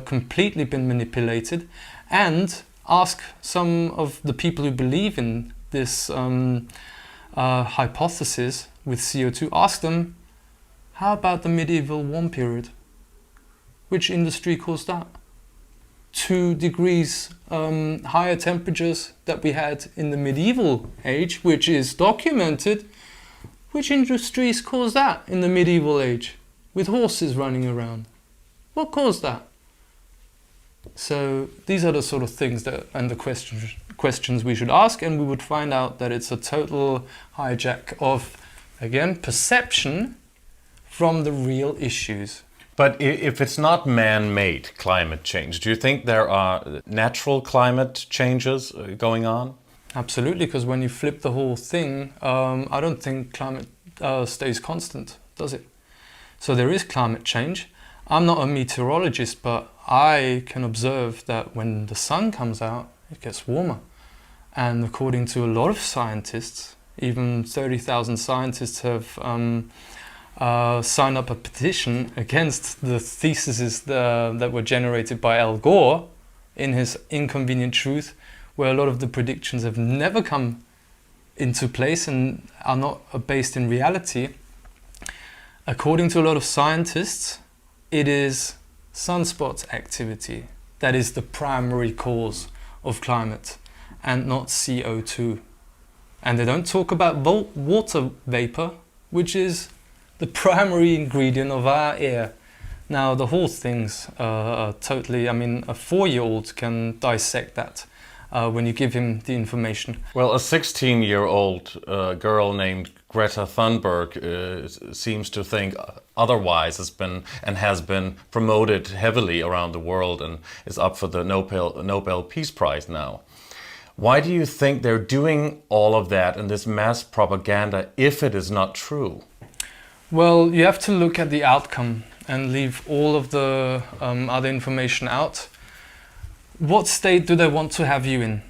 [SPEAKER 2] completely been manipulated. And ask some of the people who believe in this hypothesis with CO2, ask them, how about the medieval warm period? Which industry caused that? 2 degrees higher temperatures that we had in the medieval age, which is documented. Which industries caused that in the medieval age, with horses running around? What caused that? So these are the sort of things that, and the questions we should ask, and we would find out that it's a total hijack of, again, perception from the real issues.
[SPEAKER 4] But if it's not man-made climate change, do you think there are natural climate changes going on?
[SPEAKER 2] Absolutely, because when you flip the whole thing, I don't think climate stays constant, does it? So there is climate change. I'm not a meteorologist, but I can observe that when the sun comes out, it gets warmer. And according to a lot of scientists, even 30,000 scientists have signed up a petition against the theses that were generated by Al Gore in his Inconvenient Truth, where a lot of the predictions have never come into place and are not based in reality. According to a lot of scientists, it is sunspot activity that is the primary cause of climate and not CO2. And they don't talk about water vapor, which is the primary ingredient of our air. Now, the whole thing's totally, I mean, a 4-year-old can dissect that when you give him the information.
[SPEAKER 4] Well, a 16-year-old girl named Greta Thunberg seems to think otherwise, has been promoted heavily around the world and is up for the Nobel Peace Prize now. Why do you think they're doing all of that and this mass propaganda if it is not true?
[SPEAKER 2] Well, you have to look at the outcome and leave all of the other information out. What state do they want to have you in?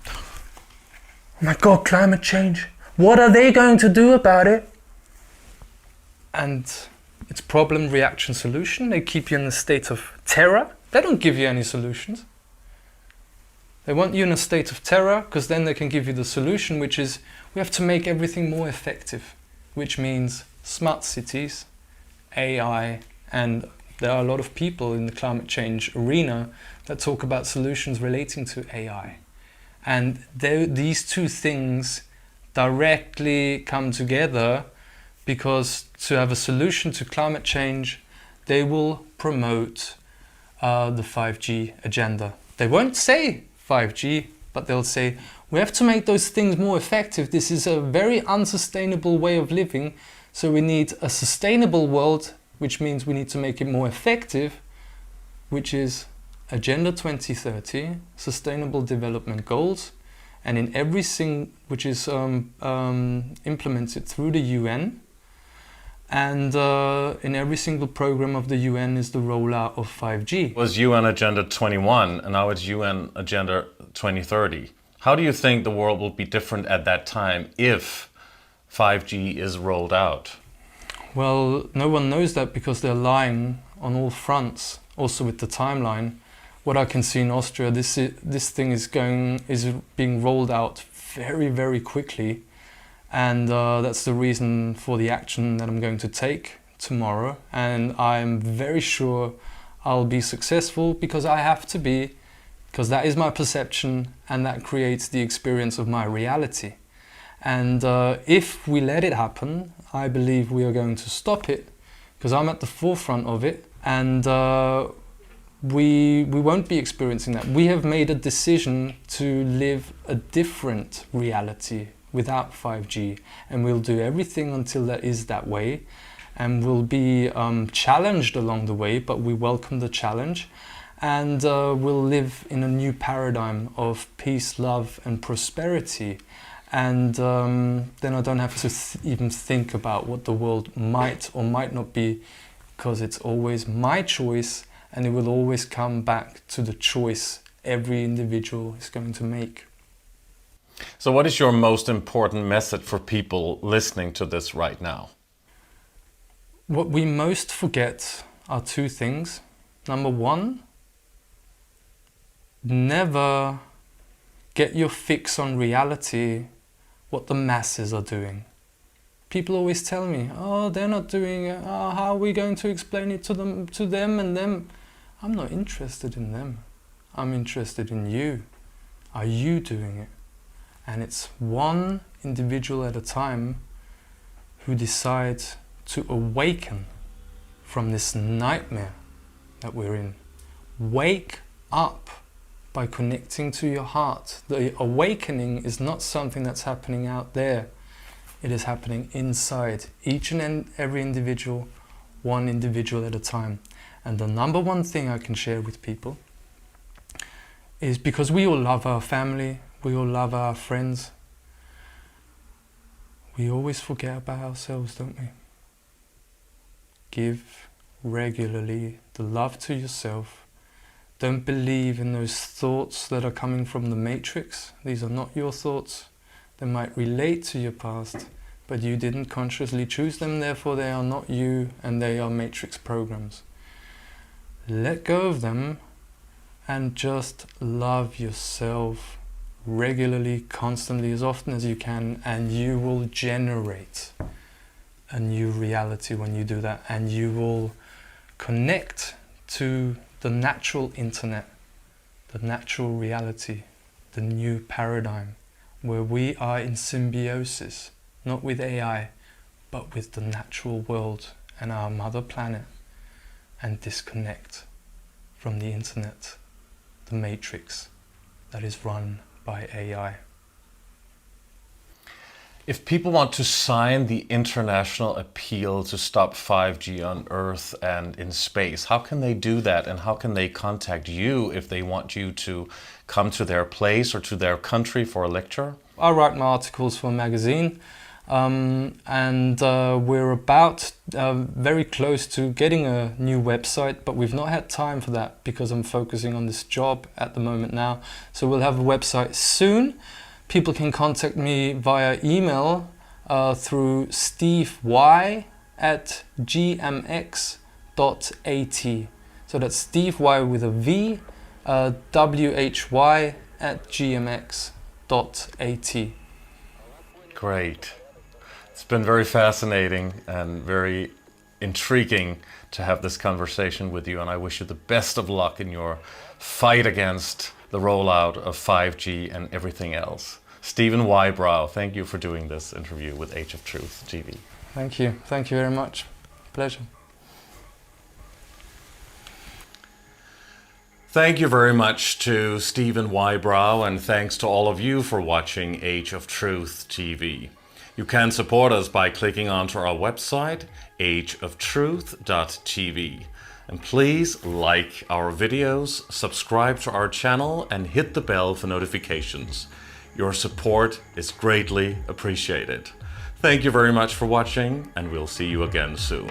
[SPEAKER 2] Oh my God, climate change. What are they going to do about it? And it's problem, reaction, solution. They keep you in a state of terror. They don't give you any solutions. They want you in a state of terror because then they can give you the solution, which is we have to make everything more effective, which means smart cities, AI, and there are a lot of people in the climate change arena that talk about solutions relating to AI. And these two things directly come together because to have a solution to climate change, they will promote the 5G agenda. They won't say 5G, but they'll say, we have to make those things more effective. This is a very unsustainable way of living. So we need a sustainable world, which means we need to make it more effective, which is Agenda 2030, Sustainable Development Goals, and in everything which is implemented through the UN, And in every single program of the UN is the rollout of 5G.
[SPEAKER 4] It was UN Agenda 21 and now it's UN Agenda 2030. How do you think the world will be different at that time if 5G is rolled out?
[SPEAKER 2] Well, no one knows that because they're lying on all fronts, also with the timeline. What I can see in Austria, this thing is being rolled out very, very quickly. And that's the reason for the action that I'm going to take tomorrow. And I'm very sure I'll be successful because I have to be, because that is my perception and that creates the experience of my reality. And if we let it happen, I believe we are going to stop it because I'm at the forefront of it, and we won't be experiencing that. We have made a decision to live a different reality without 5G, and we'll do everything until that is that way, and we'll be challenged along the way, but we welcome the challenge, and we'll live in a new paradigm of peace, love and prosperity. And then I don't have to even think about what the world might or might not be, because it's always my choice, and it will always come back to the choice every individual is going to make.
[SPEAKER 4] So what is your most important message for people listening to this right now?
[SPEAKER 2] What we most forget are two things. Number one, never get your fix on reality what the masses are doing. People always tell me, oh, they're not doing it. Oh, how are we going to explain it to them and them? I'm not interested in them. I'm interested in you. Are you doing it? And it's one individual at a time who decides to awaken from this nightmare that we're in. Wake up by connecting to your heart. The awakening is not something that's happening out there. It is happening inside each and every individual, one individual at a time. And the number one thing I can share with people is, because we all love our family, we all love our friends, we always forget about ourselves, don't we? Give regularly the love to yourself. Don't believe in those thoughts that are coming from the Matrix. These are not your thoughts. They might relate to your past, but you didn't consciously choose them, therefore they are not you, and they are Matrix programs. Let go of them and just love yourself regularly, constantly, as often as you can, and you will generate a new reality when you do that, and you will connect to the natural internet, the natural reality, the new paradigm, where we are in symbiosis, not with AI, but with the natural world and our mother planet, and disconnect from the internet, the matrix that is run by AI.
[SPEAKER 4] If people want to sign the international appeal to stop 5G on Earth and in space, how can they do that, and how can they contact you if they want you to come to their place or to their country for a lecture?
[SPEAKER 2] I write my articles for a magazine, and we're about very close to getting a new website, but we've not had time for that because I'm focusing on this job at the moment now. So we'll have a website soon. People can contact me via email through stevey@gmx.at. So that's Steve Y with a V, why@gmx.at.
[SPEAKER 4] Great. It's been very fascinating and very intriguing to have this conversation with you, and I wish you the best of luck in your fight against the rollout of 5G and everything else. Steven Whybrow, thank you for doing this interview with Age of Truth TV.
[SPEAKER 2] Thank you. Thank you very much. Pleasure.
[SPEAKER 4] Thank you very much to Steven Whybrow, and thanks to all of you for watching Age of Truth TV. You can support us by clicking onto our website, ageoftruthtv. And please like our videos, subscribe to our channel, and hit the bell for notifications. Your support is greatly appreciated. Thank you very much for watching, and we'll see you again soon.